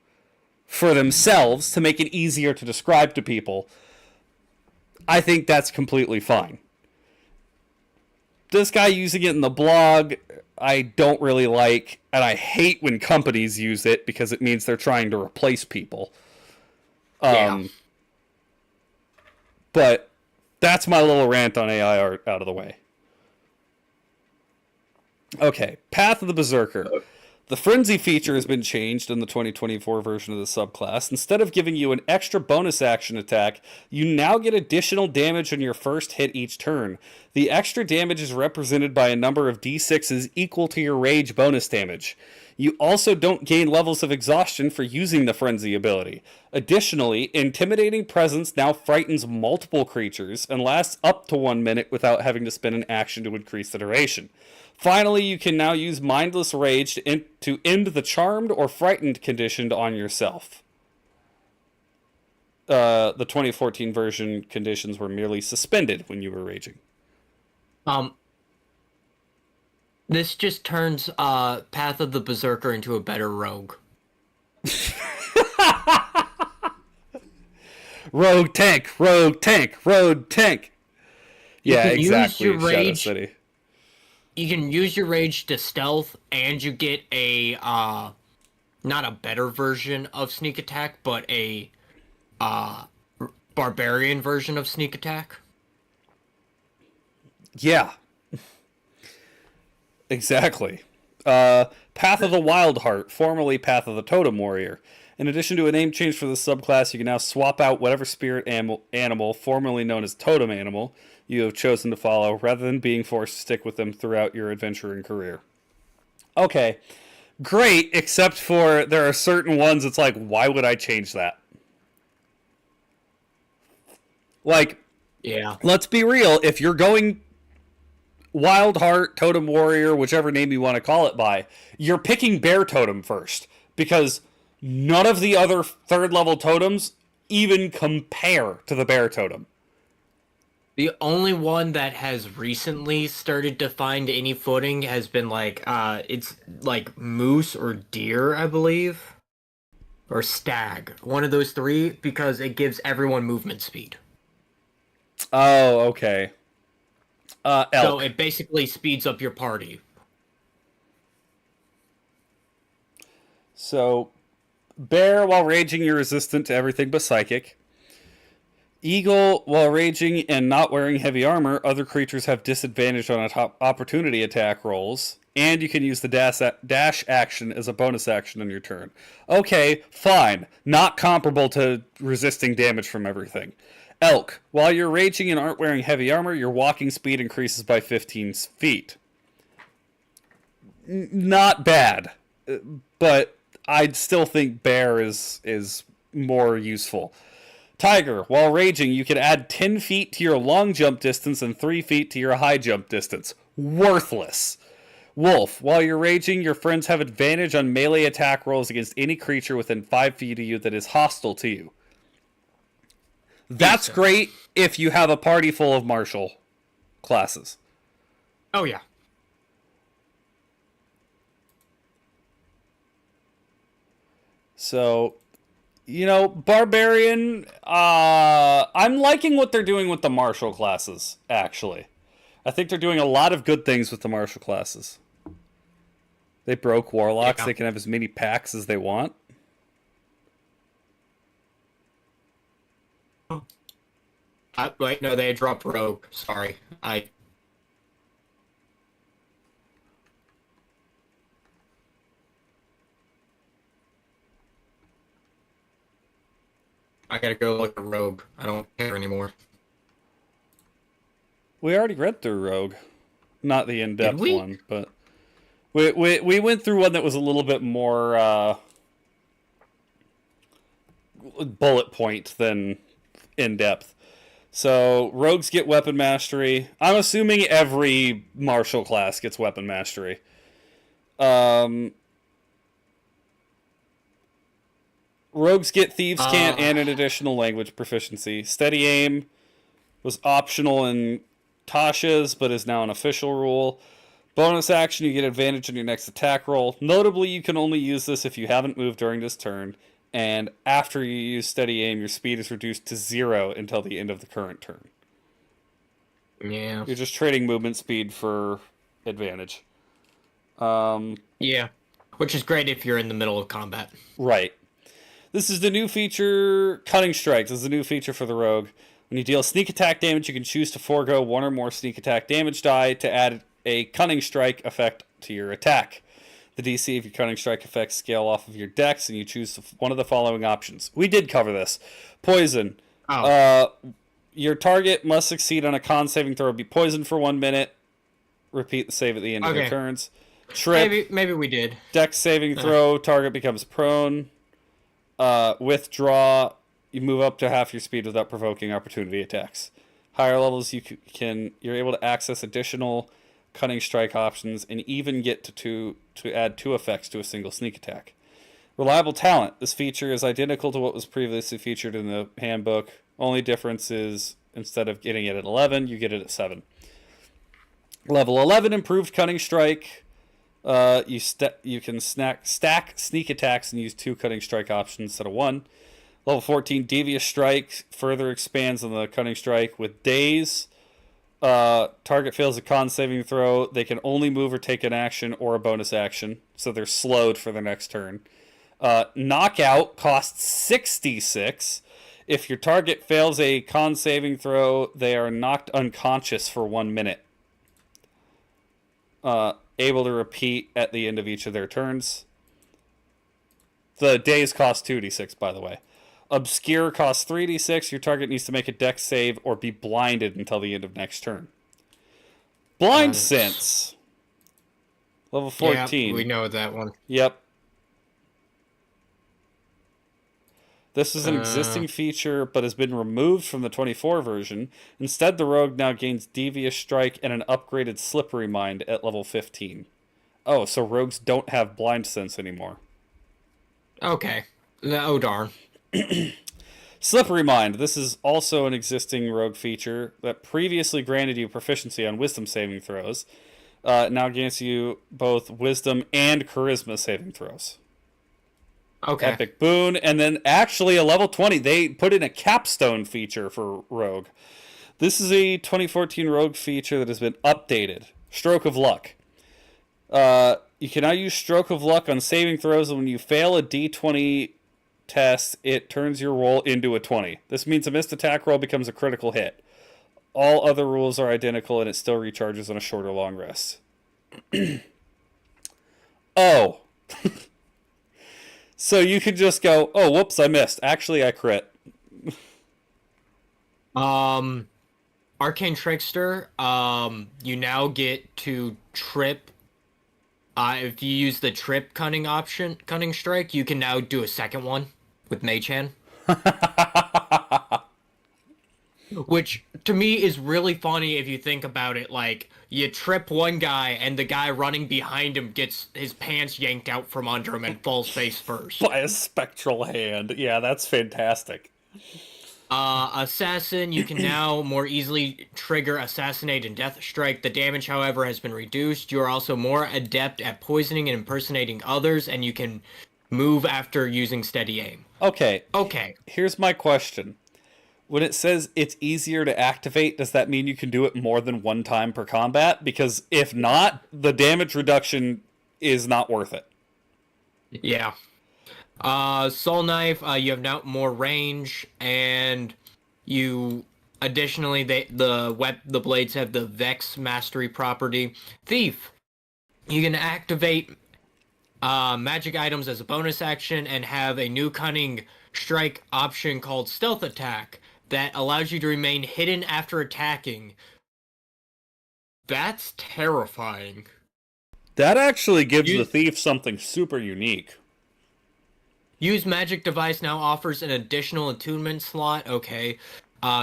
for themselves to make it easier to describe to people, I think that's completely fine. this guy using it in the blog, I don't really like, and I hate when companies use it because it means they're trying to replace people. Yeah. But that's my little rant on AI art out of the way. Okay, Path of the Berserker. The Frenzy feature has been changed in the 2024 version of the subclass. Instead of giving you an extra bonus action attack, you now get additional damage on your first hit each turn. The extra damage is represented by a number of d6s equal to your rage bonus damage. You also don't gain levels of exhaustion for using the Frenzy ability. Additionally, Intimidating Presence now frightens multiple creatures and lasts up to 1 minute without having to spend an action to increase the duration. Finally, you can now use Mindless Rage to end the charmed or frightened condition on yourself. The 2014 version conditions were merely suspended when you were raging. This just turns Path of the Berserker into a better rogue. Rogue tank, rogue tank, rogue tank. Yeah, exactly. Use your Shadow rage. City. You can use your rage to stealth, and you get a not a better version of sneak attack, but a barbarian version of sneak attack. Yeah. Exactly. Path of the Wild Heart, formerly Path of the Totem Warrior. In addition to a name change for the subclass, you can now swap out whatever spirit animal, formerly known as totem animal, you have chosen to follow, rather than being forced to stick with them throughout your adventure and career. Okay, great, except for there are certain ones it's like, why would I change that? Like, Yeah. let's be real, if you're going Wild Heart, Totem Warrior, whichever name you want to call it by, you're picking Bear Totem first, because none of the other third level totems even compare to the Bear Totem. The only one that has recently started to find any footing has been like, it's like moose or deer, I believe. Or stag. One of those three, because it gives everyone movement speed. Oh, okay. Elk. So it basically speeds up your party. So, Bear, while raging, you're resistant to everything but psychic. Eagle, while raging and not wearing heavy armor, other creatures have disadvantage on opportunity attack rolls, and you can use the dash action as a bonus action on your turn. Okay, fine. Not comparable to resisting damage from everything. Elk, while you're raging and aren't wearing heavy armor, your walking speed increases by 15 feet. Not bad, but I'd still think Bear is more useful. Tiger, while raging, you can add 10 feet to your long jump distance and 3 feet to your high jump distance. Worthless. Wolf, while you're raging, your friends have advantage on melee attack rolls against any creature within 5 feet of you that is hostile to you. That's great if you have a party full of martial classes. Oh, yeah. So, you know, Barbarian, I'm liking what they're doing with the martial classes, actually. I think they're doing a lot of good things with the martial classes. They broke Warlocks. Yeah. They can have as many packs as they want. Wait, no, they dropped Rogue. Sorry. I gotta go look at Rogue. I don't care anymore. We already read through Rogue. Not the in-depth one, but we went through one that was a little bit more bullet point than in-depth. So, rogues get weapon mastery. I'm assuming every martial class gets weapon mastery. Rogues get Thieves' Cant and an additional language proficiency. Steady aim was optional in Tasha's, but is now an official rule. Bonus action, you get advantage on your next attack roll. Notably, you can only use this if you haven't moved during this turn. And after you use steady aim, your speed is reduced to 0 until the end of the current turn. Yeah. You're just trading movement speed for advantage. Yeah. Which is great if you're in the middle of combat. Right. This is the new feature, Cunning Strike. This is the new feature for the rogue. When you deal sneak attack damage, you can choose to forego one or more sneak attack damage die to add a Cunning Strike effect to your attack. The DC of your Cunning Strike effects scale off of your dex, and you choose one of the following options. We did cover this. Poison. Oh. Your target must succeed on a con saving throw, be poisoned for 1 minute. Repeat the save at the end of their turns. Trip. Maybe we did. Dex saving throw, target becomes prone. Withdraw, you move up to half your speed without provoking opportunity attacks. Higher levels, you're able to access additional Cunning Strike options and even get to add 2 effects to a single sneak attack. Reliable talent. This feature is identical to what was previously featured in the handbook. Only difference is instead of getting it at 11, you get it at 7. Level 11, improved Cunning Strike. You can stack sneak attacks and use 2 Cunning Strike options instead of 1. Level 14, Devious Strike further expands on the Cunning Strike with Daze. Target fails a con saving throw. They can only move or take an action or a bonus action, so they're slowed for their next turn. Knockout costs 66. If your target fails a con saving throw, they are knocked unconscious for 1 minute. Able to repeat at the end of each of their turns. The days cost 2d6, by the way. Obscure costs 3d6. Your target needs to make a dex save or be blinded until the end of next turn. Blind Sense. Level 14. Yeah, we know that one. Yep. This is an existing feature, but has been removed from the 24 version. Instead, the rogue now gains Devious Strike and an upgraded Slippery Mind at level 15. Oh, so rogues don't have Blind Sense anymore. Okay. Oh, darn. Slippery Mind. This is also an existing rogue feature that previously granted you proficiency on Wisdom saving throws. Now grants you both Wisdom and Charisma saving throws. Okay. Epic boon. And then actually a level 20, they put in a capstone feature for rogue. This is a 2014 rogue feature that has been updated. Stroke of Luck. You can now use Stroke of Luck on saving throws, and when you fail a d20 test, it turns your roll into a 20. This means a missed attack roll becomes a critical hit. All other rules are identical, and it still recharges on a short or long rest. Oh. So you could just go, oh, whoops, I missed. Actually, I crit. Arcane Trickster, you now get to trip. If you use the trip cunning strike, you can now do a second one with Mage-Hand. Which, to me, is really funny if you think about it. Like, you trip one guy, and the guy running behind him gets his pants yanked out from under him and falls face first. By a spectral hand. Yeah, that's fantastic. Assassin, you can now more easily trigger Assassinate and Death Strike. The damage, however, has been reduced. You are also more adept at poisoning and impersonating others, and you can move after using steady aim. Okay. Okay. Here's my question. When it says it's easier to activate, does that mean you can do it more than one time per combat? Because if not, the damage reduction is not worth it. Yeah. Soul Knife, you have now more range, and you additionally the blades have the Vex Mastery property. Thief, you can activate magic items as a bonus action and have a new cunning strike option called Stealth Attack that allows you to remain hidden after attacking. That's terrifying. That actually gives the thief something super unique. Use Magic Device now offers an additional attunement slot. Okay.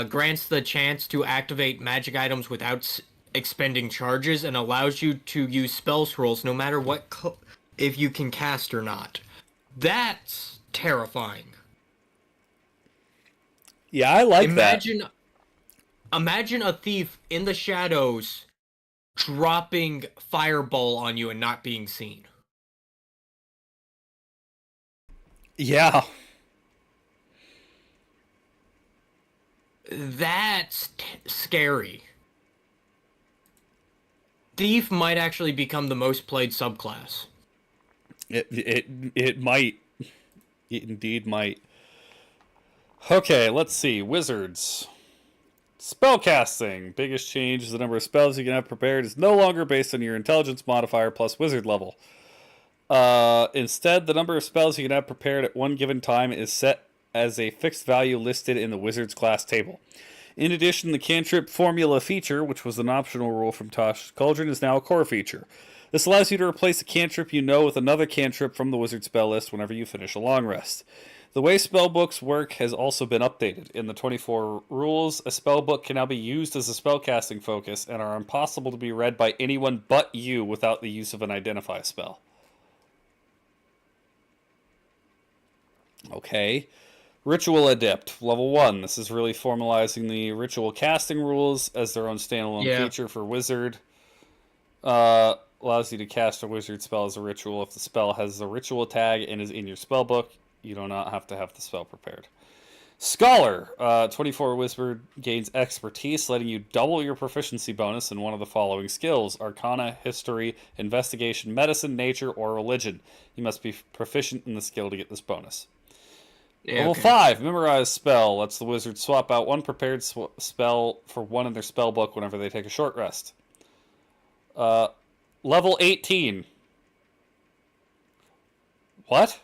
Grants the chance to activate magic items without expending charges and allows you to use spell scrolls no matter what if you can cast or not. That's terrifying. Yeah, I like that. Imagine a thief in the shadows dropping fireball on you and not being seen. Yeah. That's scary. Thief might actually become the most played subclass. It might. It indeed might. Okay, let's see. Wizards. Spellcasting. Biggest change is the number of spells you can have prepared is no longer based on your intelligence modifier plus wizard level. Instead, the number of spells you can have prepared at one given time is set as a fixed value listed in the wizard's class table. In addition, the cantrip formula feature, which was an optional rule from Tosh's Cauldron, is now a core feature. This allows you to replace a cantrip you know with another cantrip from the wizard spell list whenever you finish a long rest. The way spellbooks work has also been updated. In the 24 rules, a spellbook can now be used as a spellcasting focus and are impossible to be read by anyone but you without the use of an identify spell. Okay. Ritual Adept, level 1. This is really formalizing the ritual casting rules as their own standalone feature for Wizard. Allows you to cast a wizard spell as a ritual if the spell has the ritual tag and is in your spellbook. You do not have to have the spell prepared. Scholar, 24 Wizard gains expertise, letting you double your proficiency bonus in one of the following skills: Arcana, History, Investigation, Medicine, Nature, or Religion. You must be proficient in the skill to get this bonus. Level 5, Memorize Spell, lets the wizard swap out one prepared spell for one in their spellbook whenever they take a short rest. Level 18. What?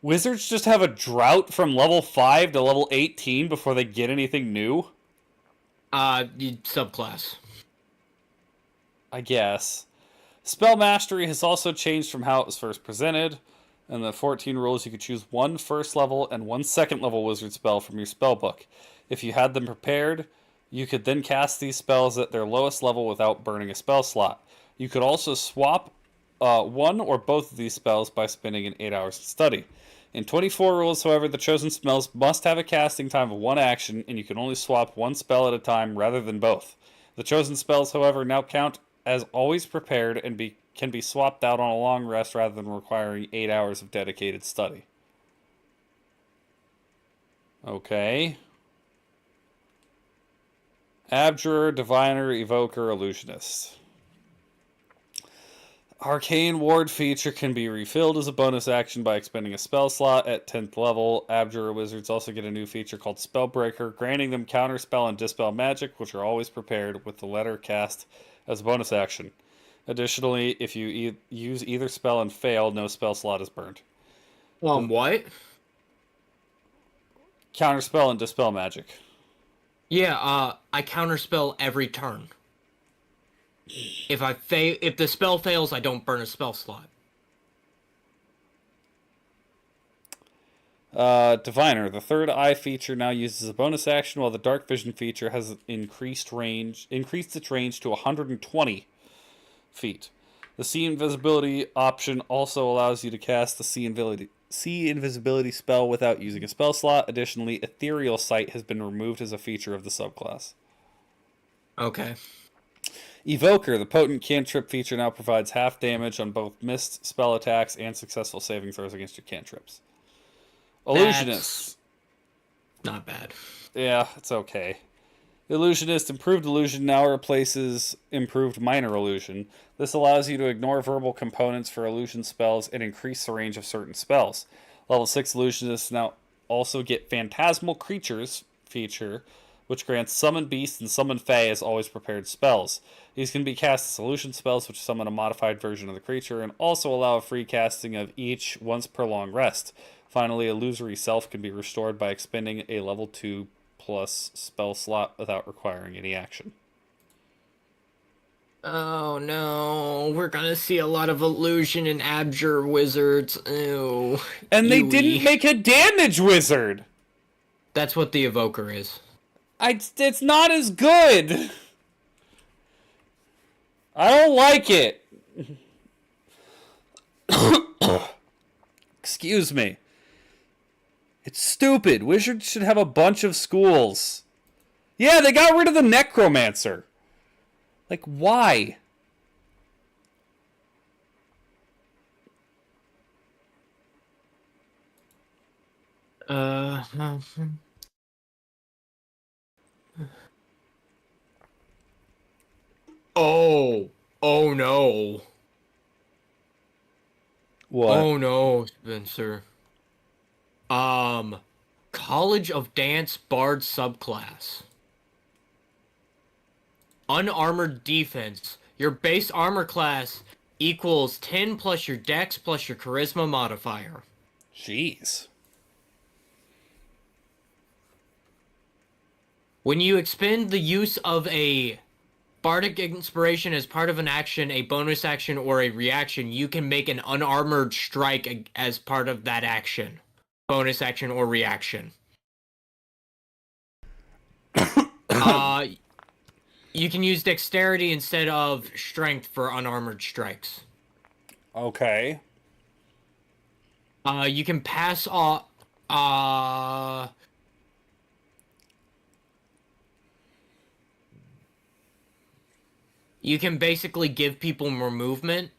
Wizards just have a drought from level 5 to level 18 before they get anything new? Subclass. I guess. Spell Mastery has also changed from how it was first presented. In the 14 rules, you could choose one first level and one second level wizard spell from your spellbook. If you had them prepared, you could then cast these spells at their lowest level without burning a spell slot. You could also swap one or both of these spells by spending an 8 hours to study. In 24 rules, however, the chosen spells must have a casting time of one action, and you can only swap one spell at a time rather than both. The chosen spells, however, now count as always prepared and can be swapped out on a long rest rather than requiring 8 hours of dedicated study. Okay. Abjurer, Diviner, Evoker, Illusionist. Arcane Ward feature can be refilled as a bonus action by expending a spell slot at 10th level. Abjurer wizards also get a new feature called Spellbreaker, granting them counterspell and dispel magic, which are always prepared with the letter cast as a bonus action. Additionally, if you use either spell and fail, no spell slot is burned. What? Counterspell and dispel magic. Yeah, I counterspell every turn. If the spell fails, I don't burn a spell slot. Diviner, the third eye feature now uses a bonus action, while the dark vision feature has increased its range to 120 feet. The see invisibility option also allows you to cast the see invisibility spell without using a spell slot. Additionally, ethereal sight has been removed as a feature of the subclass. Okay. Evoker, the potent cantrip feature, now provides half damage on both missed spell attacks and successful saving throws against your cantrips. Illusionist. Not bad. Yeah, it's okay. Illusionist, improved illusion now replaces improved minor illusion. This allows you to ignore verbal components for illusion spells and increase the range of certain spells. Level 6 illusionists now also get phantasmal creatures feature, which grants summon beasts and summon fae as always prepared spells. These can be cast as illusion spells, which summon a modified version of the creature, and also allow a free casting of each once per long rest. Finally, illusory self can be restored by expending a level 2 plus spell slot without requiring any action. Oh no, we're gonna see a lot of illusion and abjure wizards. Ew. And they didn't make a damage wizard! That's what the evoker is. It's not as good! I don't like it! Excuse me. It's stupid. Wizards should have a bunch of schools. Yeah, they got rid of the necromancer. Like, why? Oh, oh no. What? Oh no, Spencer. Um, College of Dance Bard subclass. Unarmored defense. Your base armor class equals 10 plus your dex plus your charisma modifier. Jeez. When you expend the use of a Bardic inspiration as part of an action, a bonus action, or a reaction, you can make an unarmored strike as part of that action, bonus action, or reaction. Uh, you can use dexterity instead of strength for unarmored strikes. Okay. You can pass off. You can basically give people more movement.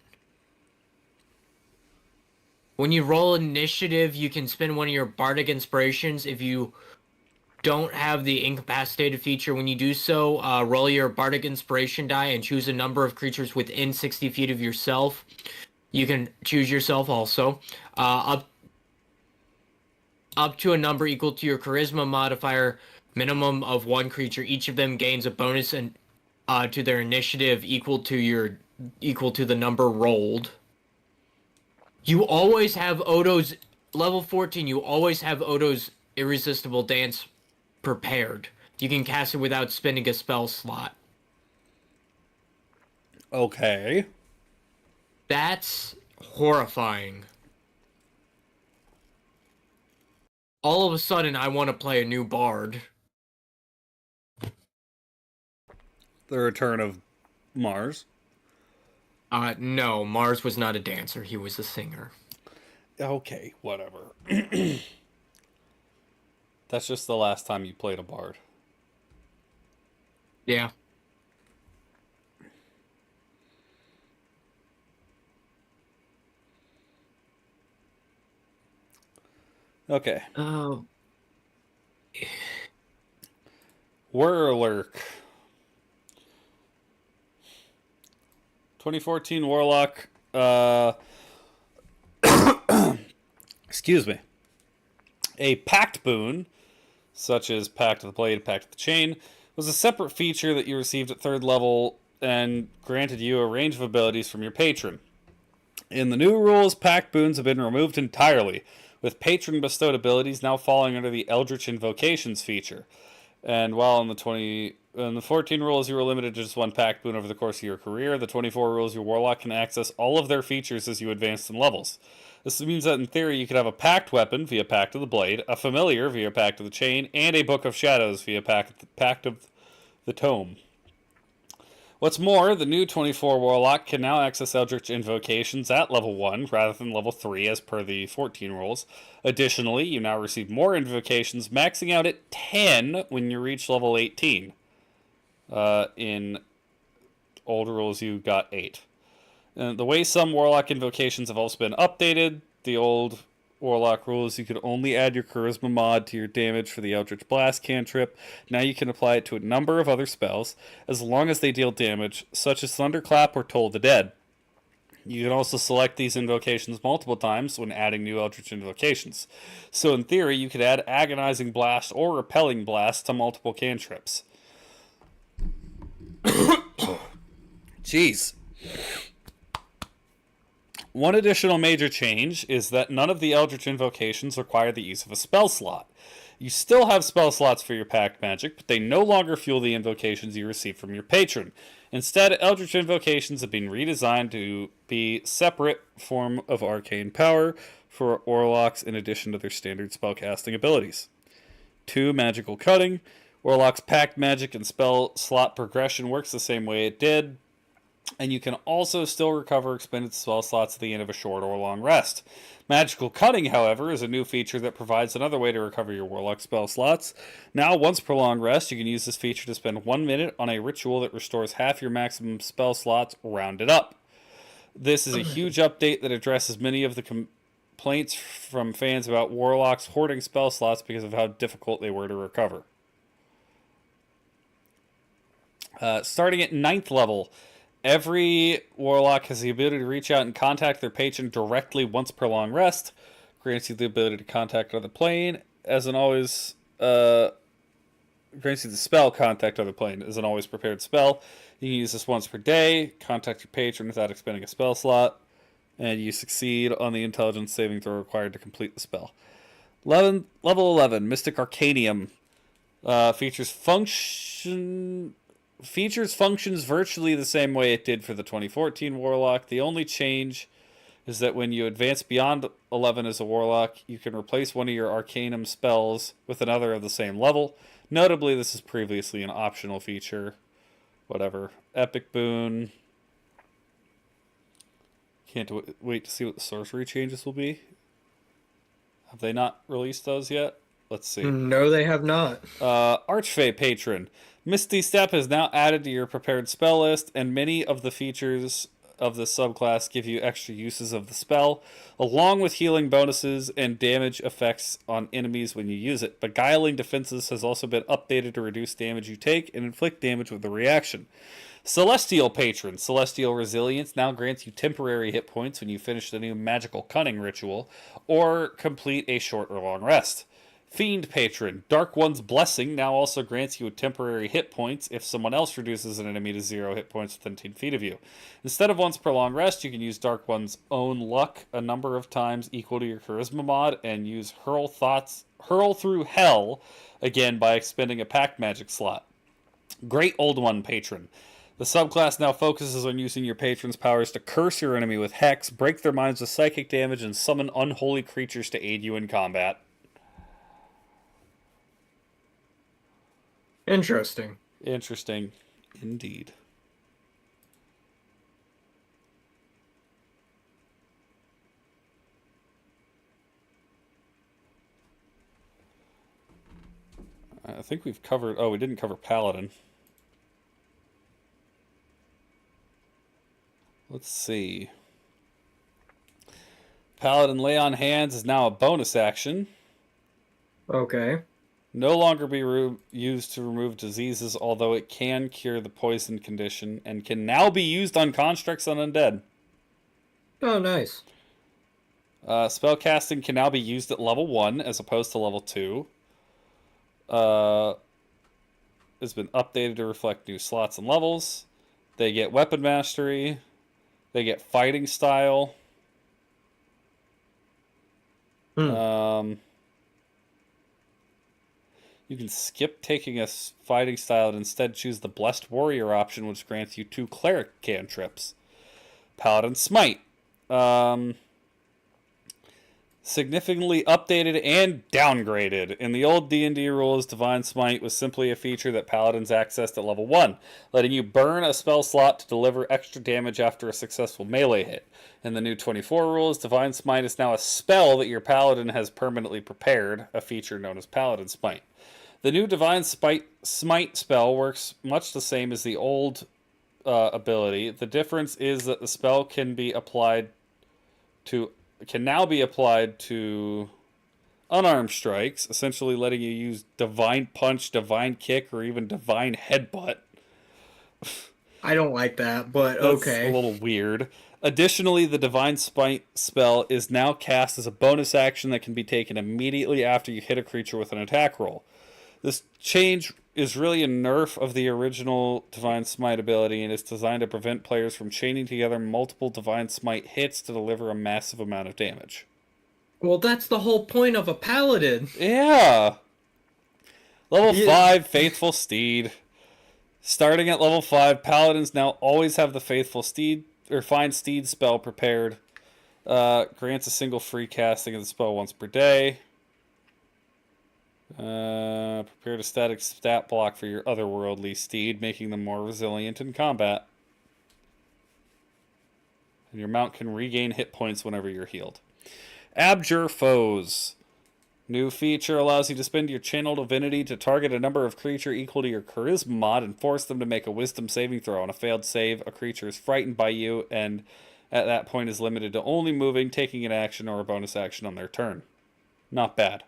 When you roll initiative, you can spend one of your Bardic inspirations. If you don't have the incapacitated feature, when you do so, roll your Bardic inspiration die and choose a number of creatures within 60 feet of yourself. You can choose yourself also. Up to a number equal to your charisma modifier, minimum of one creature. Each of them gains a bonus and to their initiative equal to the number rolled. You always have Odo's level 14. You always have Odo's irresistible dance prepared. You can cast it without spending a spell slot. Okay. That's horrifying. All of a sudden, I want to play a new bard. The return of Mars. No, Mars was not a dancer. He was a singer. Okay, whatever. That's just the last time you played a bard. Yeah. Okay. Oh. Whirlurk. 2014 Warlock. Excuse me. A pact boon, such as Pact of the Blade, Pact of the Chain, was a separate feature that you received at 3rd level and granted you a range of abilities from your patron. In the new rules, pact boons have been removed entirely, with patron bestowed abilities now falling under the Eldritch Invocations feature. And while in the 14 rules you were limited to just one pact boon over the course of your career, the 24 rules your warlock can access all of their features as you advance in levels. This means that in theory you could have a pact weapon via Pact of the Blade, a familiar via Pact of the Chain, and a Book of Shadows via Pact of the Tome. What's more, the new 24 Warlock can now access Eldritch Invocations at level 1 rather than level 3 as per the 14 rules. Additionally, you now receive more invocations, maxing out at 10 when you reach level 18. In old rules, you got 8. And the way some Warlock invocations have also been updated, the old Warlock rules, you could only add your Charisma mod to your damage for the Eldritch Blast cantrip. Now you can apply it to a number of other spells, as long as they deal damage, such as Thunderclap or Toll the Dead. You can also select these invocations multiple times when adding new Eldritch invocations. So in theory, you could add Agonizing Blast or Repelling Blast to multiple cantrips. Jeez. One additional major change is that none of the Eldritch invocations require the use of a spell slot. You still have spell slots for your pact magic, but they no longer fuel the invocations you receive from your patron. Instead, Eldritch invocations have been redesigned to be separate form of arcane power for Warlocks in addition to their standard spellcasting abilities. 2. Magical cutting. Warlock's pact magic and spell slot progression works the same way it did, and you can also still recover expended spell slots at the end of a short or long rest. Magical Cutting, however, is a new feature that provides another way to recover your Warlock spell slots. Now, once per long rest, you can use this feature to spend 1 minute on a ritual that restores half your maximum spell slots, rounded up. This is a huge update that addresses many of the complaints from fans about Warlocks hoarding spell slots because of how difficult they were to recover. Starting at 9th level, every warlock has the ability to reach out and contact their patron directly once per long rest. Grants you the ability to contact other plane, as an always. Grants you the spell contact other plane as an always prepared spell. You can use this once per day. Contact your patron without expending a spell slot, and you succeed on the intelligence saving throw required to complete the spell. Level 11, Mystic Arcanium. Features functions virtually the same way it did for the 2014 Warlock. The only change is that when you advance beyond 11 as a Warlock, you can replace one of your Arcanum spells with another of the same level. Notably, this is previously an optional feature. Whatever. Epic Boon. Can't wait to see what the sorcery changes will be. Have they not released those yet? Let's see. No, they have not. Archfey Patron. Misty Step is now added to your prepared spell list, and many of the features of the subclass give you extra uses of the spell, along with healing bonuses and damage effects on enemies when you use it. Beguiling Defenses has also been updated to reduce damage you take and inflict damage with a reaction. Celestial Patron. Celestial Resilience now grants you temporary hit points when you finish the new Magical Cunning ritual or complete a short or long rest. Fiend Patron. Dark One's Blessing now also grants you temporary hit points if someone else reduces an enemy to 0 hit points within 10 feet of you. Instead of once per long rest, you can use Dark One's own luck a number of times equal to your charisma mod and use Hurl Through Hell again by expending a pact magic slot. Great Old One Patron. The subclass now focuses on using your patron's powers to curse your enemy with hex, break their minds with psychic damage, and summon unholy creatures to aid you in combat. Interesting. Interesting, indeed. I think we've covered... Oh, we didn't cover Paladin. Let's see. Paladin Lay on Hands is now a bonus action. Okay. No longer be used to remove diseases, although it can cure the poison condition, and can now be used on constructs and undead. Oh, nice. Spellcasting can now be used at level 1 as opposed to level 2. Has been updated to reflect new slots and levels. They get Weapon Mastery. They get Fighting Style. You can skip taking a fighting style and instead choose the Blessed Warrior option, which grants you 2 cleric cantrips. Paladin Smite. Significantly updated and downgraded. In the old D&D rules, Divine Smite was simply a feature that Paladins accessed at level 1, letting you burn a spell slot to deliver extra damage after a successful melee hit. In the new 24 rules, Divine Smite is now a spell that your Paladin has permanently prepared, a feature known as Paladin Smite. The new Divine Smite spell works much the same as the old ability. The difference is that the spell can now be applied to unarmed strikes, essentially letting you use Divine Punch, Divine Kick, or even Divine Headbutt. I don't like that, but That's okay. a little weird. Additionally, the Divine Smite spell is now cast as a bonus action that can be taken immediately after you hit a creature with an attack roll. This change is really a nerf of the original Divine Smite ability, and is designed to prevent players from chaining together multiple Divine Smite hits to deliver a massive amount of damage. Well, that's the whole point of a paladin. Yeah! Level 5, Faithful Steed. Starting at level 5, Paladins now always have the Faithful Steed, or Find Steed spell prepared. Grants a single free casting of the spell once per day. Prepared a static stat block for your otherworldly steed, making them more resilient in combat. And your mount can regain hit points whenever you're healed. Abjure Foes. New feature allows you to spend your channel divinity to target a number of creature equal to your charisma mod and force them to make a wisdom saving throw. On a failed save, a creature is frightened by you and at that point is limited to only moving, taking an action, or a bonus action on their turn. Not bad.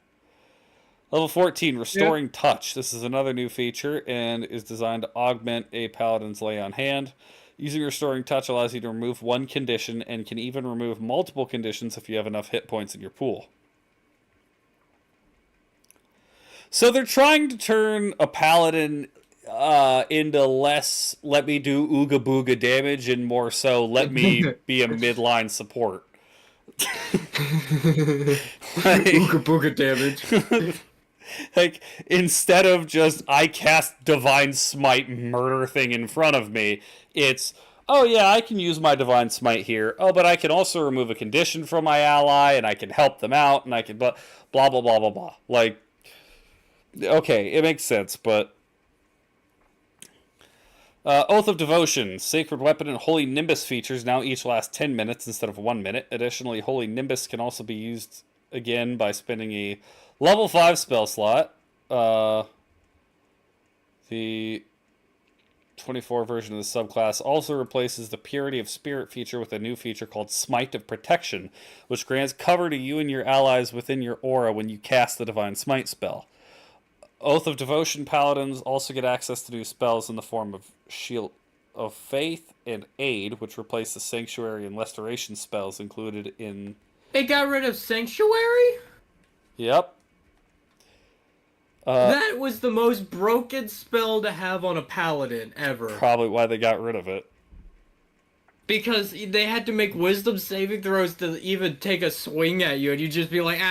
Level 14, Yeah. Restoring Touch. This is another new feature and is designed to augment a paladin's lay on hand. Using Restoring Touch allows you to remove one condition and can even remove multiple conditions if you have enough hit points in your pool. So they're trying to turn a paladin into less let me do ooga booga damage and more so let me be a midline support. Ooga booga damage. Like, instead of just I cast Divine Smite murder thing in front of me, it's, oh yeah, I can use my Divine Smite here. Oh, but I can also remove a condition from my ally, and I can help them out, and I can blah blah blah blah blah. Like, okay, it makes sense, but Oath of Devotion, Sacred Weapon, and Holy Nimbus features now each last 10 minutes instead of 1 minute. Additionally, Holy Nimbus can also be used again by spending a level 5 spell slot. The 24 version of the subclass also replaces the Purity of Spirit feature with a new feature called Smite of Protection, which grants cover to you and your allies within your aura when you cast the Divine Smite spell. Oath of Devotion paladins also get access to new spells in the form of Shield of Faith and Aid, which replace the Sanctuary and Restoration spells included in... They got rid of Sanctuary? Yep. That was the most broken spell to have on a paladin ever. Probably why they got rid of it. Because they had to make wisdom saving throws to even take a swing at you, and you'd just be like,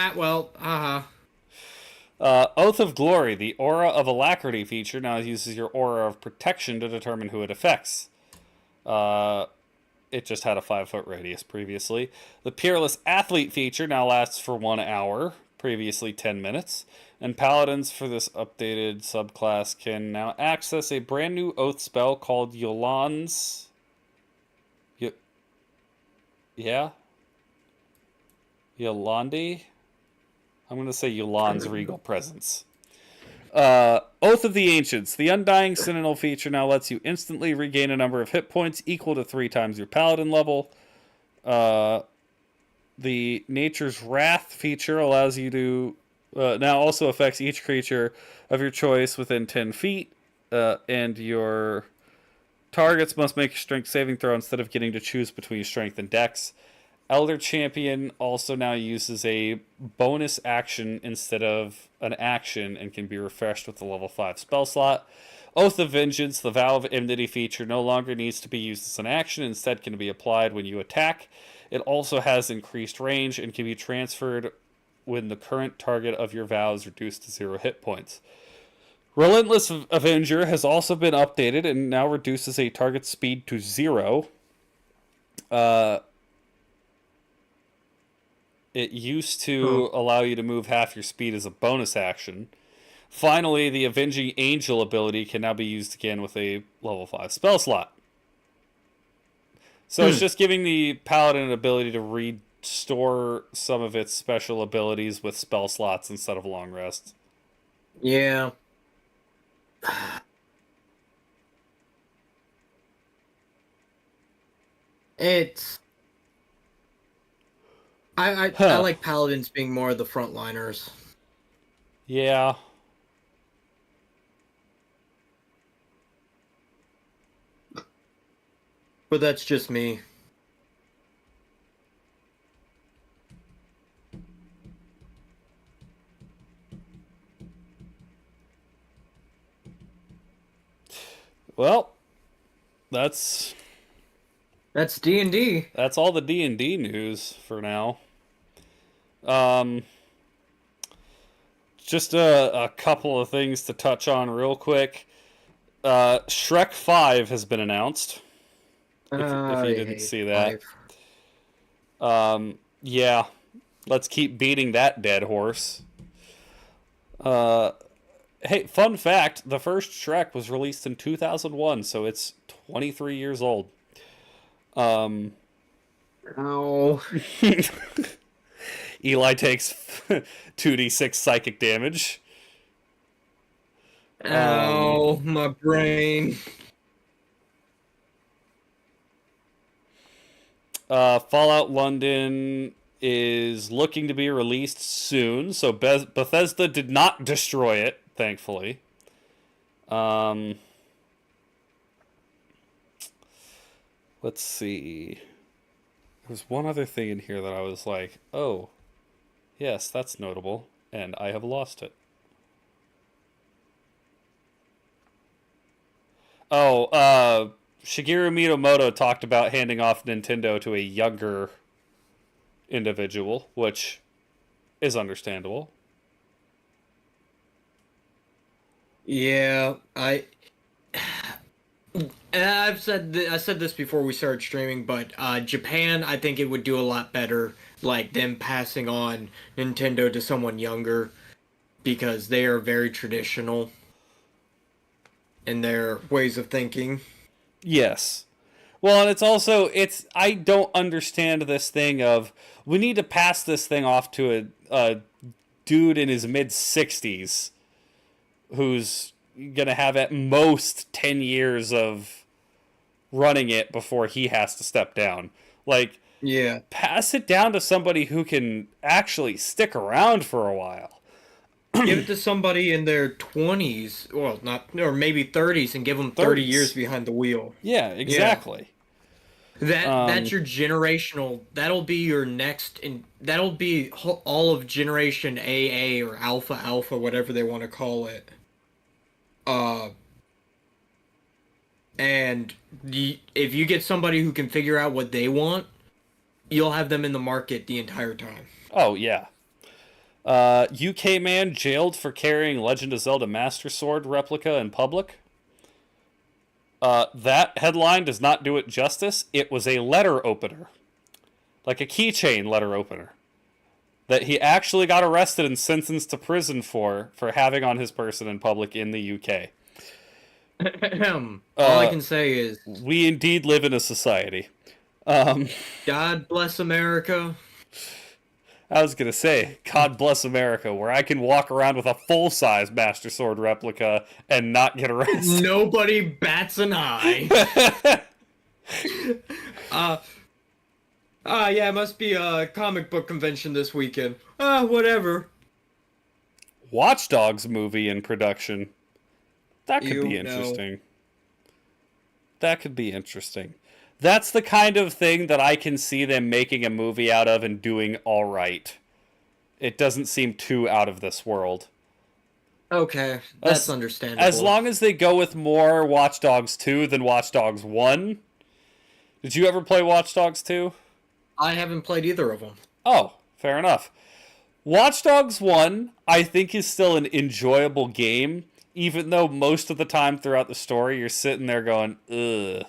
Oath of Glory, the Aura of Alacrity feature now uses your Aura of Protection to determine who it affects. It just had a 5-foot radius previously. The Peerless Athlete feature now lasts for 1 hour, previously 10 minutes. And paladins for this updated subclass can now access a brand new oath spell called Yolan's... Yeah? Yolandi? I'm going to say Yolan's Regal Presence. Oath of the Ancients. The Undying Sentinel feature now lets you instantly regain a number of hit points equal to 3 times your paladin level. The Nature's Wrath feature allows you to... now also affects each creature of your choice within 10 feet. And your targets must make a strength saving throw instead of getting to choose between strength and dex. Elder Champion also now uses a bonus action instead of an action and can be refreshed with the level 5 spell slot. Oath of Vengeance, the Vow of Enmity feature, no longer needs to be used as an action, instead can be applied when you attack. It also has increased range and can be transferred when the current target of your vow is reduced to 0 hit points. Relentless Avenger has also been updated and now reduces a target speed to 0. It used to allow you to move half your speed as a bonus action. Finally, the Avenging Angel ability can now be used again with a level 5 spell slot. So it's just giving the Paladin an ability to restore some of its special abilities with spell slots instead of long rests. Yeah. It's... I like paladins being more of the frontliners. Yeah. But that's just me. Well, that's D&D. That's all the D&D news for now. Just a couple of things to touch on real quick. Shrek 5 has been announced. If you didn't see that. Yeah. Let's keep beating that dead horse. Hey, fun fact, the first Shrek was released in 2001, so it's 23 years old. Ow. Eli takes 2d6 psychic damage. Ow, my brain. Fallout London is looking to be released soon. So Bethesda did not destroy it, thankfully. Let's see. There's one other thing in here that I was like, oh, yes, that's notable, and I have lost it. Oh, Shigeru Miyamoto talked about handing off Nintendo to a younger individual, which is understandable. Yeah, I said this before we started streaming, but Japan, I think it would do a lot better, like them passing on Nintendo to someone younger, because they are very traditional in their ways of thinking. Yes. Well, and it's also, I don't understand this thing of, we need to pass this thing off to a dude in his mid-60s who's going to have at most 10 years of running it before he has to step down. Like, Yeah. pass it down to somebody who can actually stick around for a while. Give it to somebody in their 20s, well, not, or maybe 30s, and give them 30 30s. years behind the wheel. Yeah, exactly. That's your generational. That'll be your next, and that'll be all of Generation AA or Alpha, whatever they want to call it. And if you get somebody who can figure out what they want, you'll have them in the market the entire time. Oh, yeah. UK man jailed for carrying Legend of Zelda Master Sword replica in public. That headline does not do it justice. It was a letter opener. Like a keychain letter opener. That he actually got arrested and sentenced to prison for having on his person in public in the UK. All I can say is, we indeed live in a society. God bless America. I was going to say, God bless America, where I can walk around with a full-size Master Sword replica and not get arrested. Nobody bats an eye. Yeah, it must be a comic book convention this weekend. Whatever. Watch Dogs movie in production. That could be No. interesting. That could be interesting. That's the kind of thing that I can see them making a movie out of and doing all right. It doesn't seem too out of this world. Okay, that's understandable. As long as they go with more Watch Dogs 2 than Watch Dogs 1. Did you ever play Watch Dogs 2? I haven't played either of them. Oh, fair enough. Watch Dogs 1, I think, is still an enjoyable game, even though most of the time throughout the story you're sitting there going, ugh.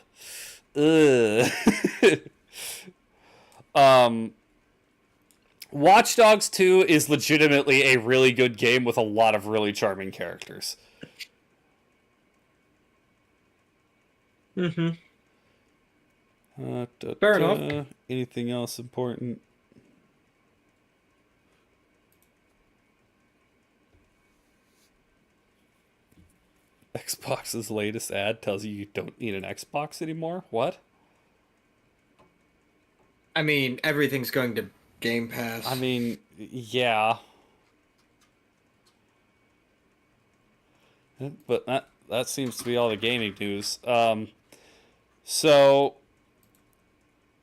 Watch Dogs 2 is legitimately a really good game with a lot of really charming characters. Mm-hmm. Fair enough. Anything else important? Xbox's latest ad tells you don't need an Xbox anymore? What? I mean, everything's going to Game Pass. I mean, yeah. But that seems to be all the gaming news. So,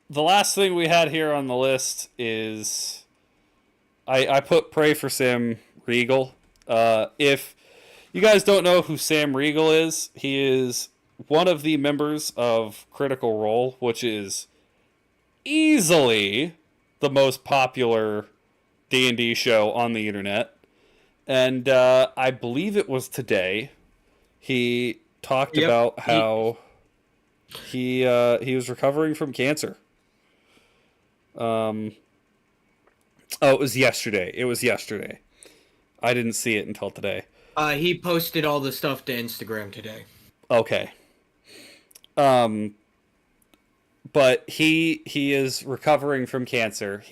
the last thing we had here on the list is... I put Pray for Sam Riegel. If you guys don't know who Sam Riegel is, he is one of the members of Critical Role, which is easily the most popular D&D show on the internet. And I believe it was today he talked about how he was recovering from cancer. Oh, it was yesterday. I didn't see it until today. He posted all the stuff to Instagram today. Okay. But he is recovering from cancer.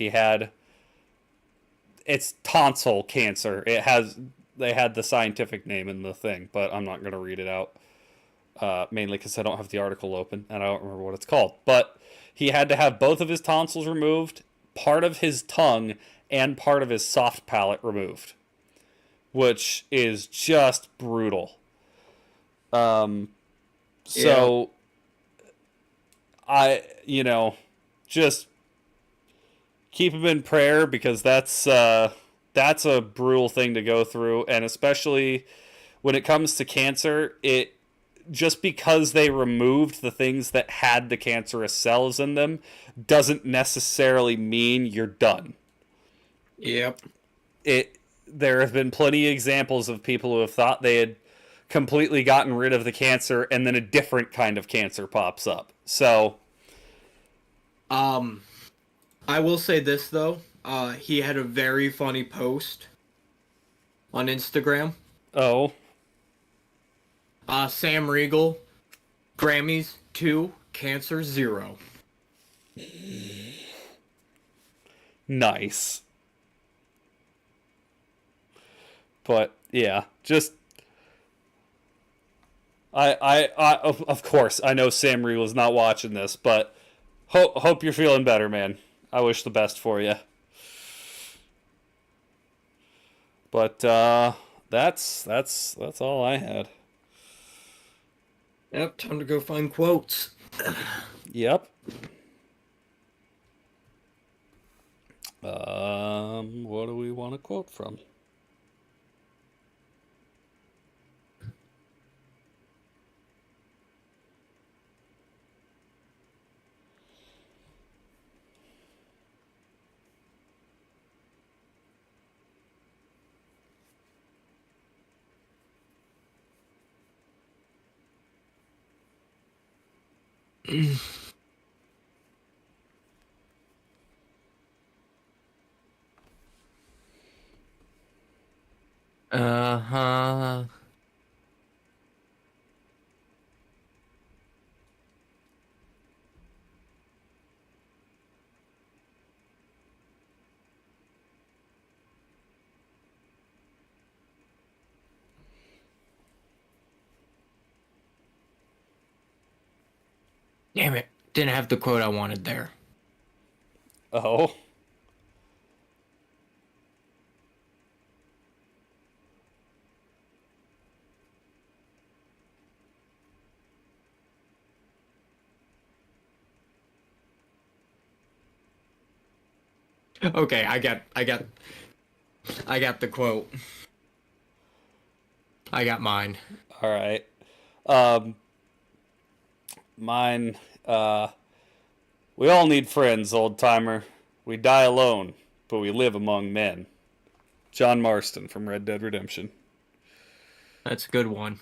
It's tonsil cancer. They had the scientific name in the thing, but I'm not going to read it out. Mainly because I don't have the article open and I don't remember what it's called. But he had to have both of his tonsils removed part of his tongue and part of his soft palate removed, which is just brutal. So just keep him in prayer, because that's a brutal thing to go through, and especially when it comes to cancer, just because they removed the things that had the cancerous cells in them doesn't necessarily mean you're done. Yep. There have been plenty of examples of people who have thought they had completely gotten rid of the cancer, and then a different kind of cancer pops up. So, I will say this though. He had a very funny post on Instagram. Oh. Sam Riegel, Grammys 2, cancer 0. Nice. But yeah, just I of course I know Sam Riegel is not watching this, but hope you're feeling better, man. I wish the best for you. But that's all I had. Yep, time to go find quotes. Yep. What do we want to quote from? Uh-huh. Damn it. Didn't have the quote I wanted there. Oh. Okay, I got the quote. I got mine. All right. Mine, we all need friends, old timer. We die alone, but we live among men. John Marston from Red Dead Redemption. That's a good one.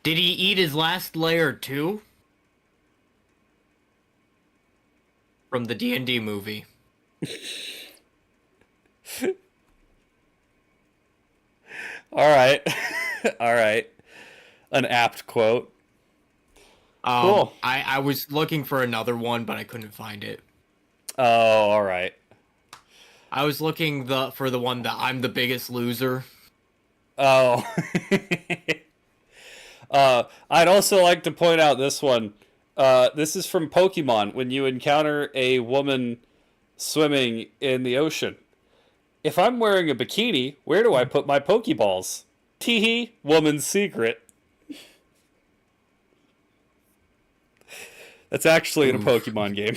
Did he eat his last layer too? From the DnD movie. All right. All right. An apt quote. Cool. I was looking for another one, but I couldn't find it. Oh, all right. I was looking for the one that I'm the biggest loser. Oh. I'd also like to point out this one. This is from Pokemon. When you encounter a woman swimming in the ocean, if I'm wearing a bikini, where do I put my Pokeballs? Teehee, woman's secret. That's actually in a Pokemon game.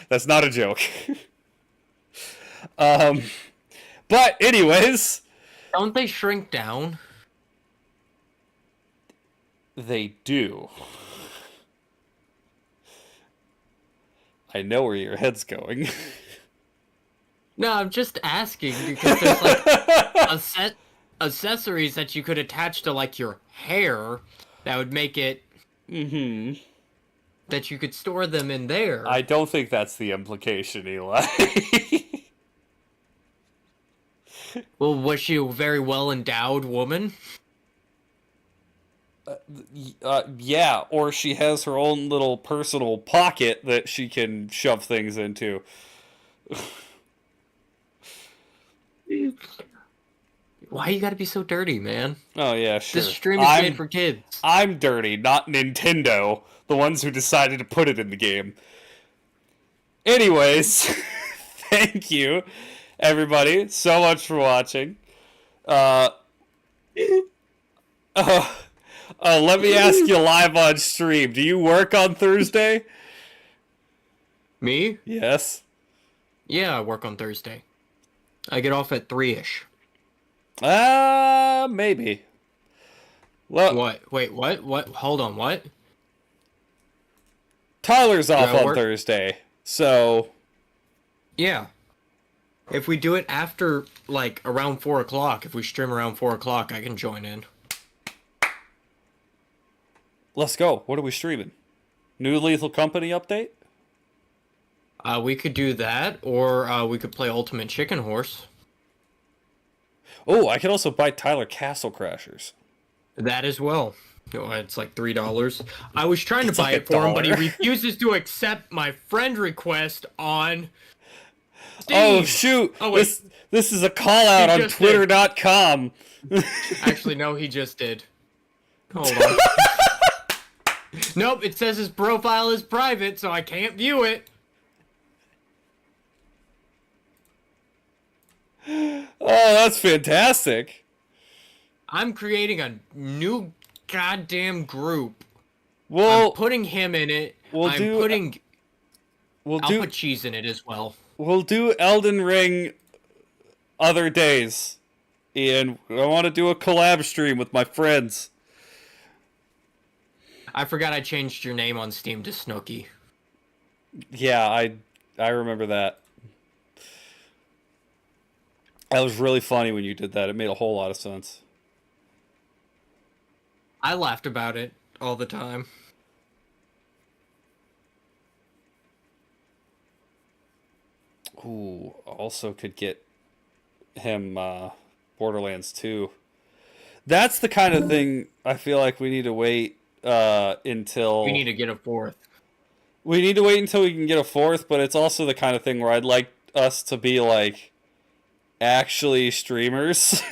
That's not a joke. But anyways, don't they shrink down? They do. I know where your head's going. No, I'm just asking because there's like accessories that you could attach to like your hair that would make it that you could store them in there. I don't think that's the implication, Eli. Well, was she a very well endowed woman? Yeah, or she has her own little personal pocket that she can shove things into. Why you gotta be so dirty, man? Oh, yeah, sure. This stream is made for kids. I'm dirty, not Nintendo, the ones who decided to put it in the game. Anyways, thank you, everybody, so much for watching. Let me ask you live on stream. Do you work on Thursday? Me? Yes. Yeah, I work on Thursday. I get off at 3-ish. Maybe. Well, What? Wait, what? What? Hold on, what? Tyler's off I on work? Thursday, so... Yeah. If we do it after, like, around 4 o'clock, if we stream around 4 o'clock, I can join in. Let's go. What are we streaming? New Lethal Company update? We could do that, or we could play Ultimate Chicken Horse. Oh, I could also buy Tyler Castle Crashers. That as well. Oh, it's like $3. I was trying to It's buy like it for him, but he $1. refuses to accept my friend request on Steam. Oh, shoot. Oh, wait. This is a call out He on just did. Twitter.com. Actually, no, he just did. Hold on. Nope, it says his profile is private, so I can't view it. Oh, that's fantastic. I'm creating a new goddamn group. Well, I'm putting him in it. We'll I'll put cheese in it as well. We'll do Elden Ring other days. Ian, I want to do a collab stream with my friends. I forgot I changed your name on Steam to Snooky. Yeah, I remember that. That was really funny when you did that. It made a whole lot of sense. I laughed about it all the time. Ooh, also could get him Borderlands 2. That's the kind of thing I feel like we need to wait until... We need to get a 4th. We need to wait until we can get a 4th, but it's also the kind of thing where I'd like us to be, like, actually streamers.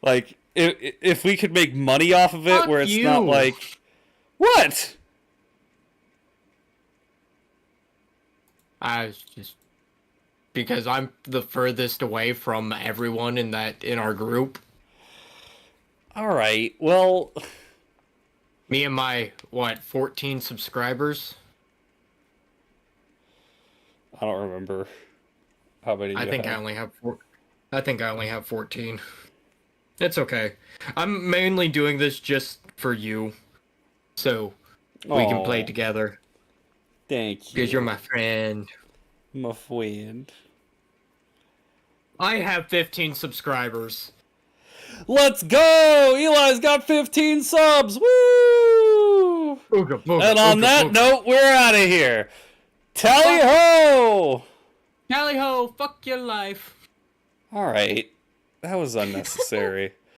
Like, if we could make money off of it, Fuck where it's you. not like... What? I was just... Because I'm the furthest away from everyone in our group. Alright, well... Me and my, 14 subscribers? I don't remember how many I think I only have 14. It's okay. I'm mainly doing this just for you. So we can play Aw. together. Thank you. Because you're my friend. my friend. I have 15 subscribers. Let's go! Eli's got 15 subs! Woo! Booga, booga, And on booga, that booga. note, we're out of here. Tally ho! Tally ho, fuck your life. Alright. That was unnecessary.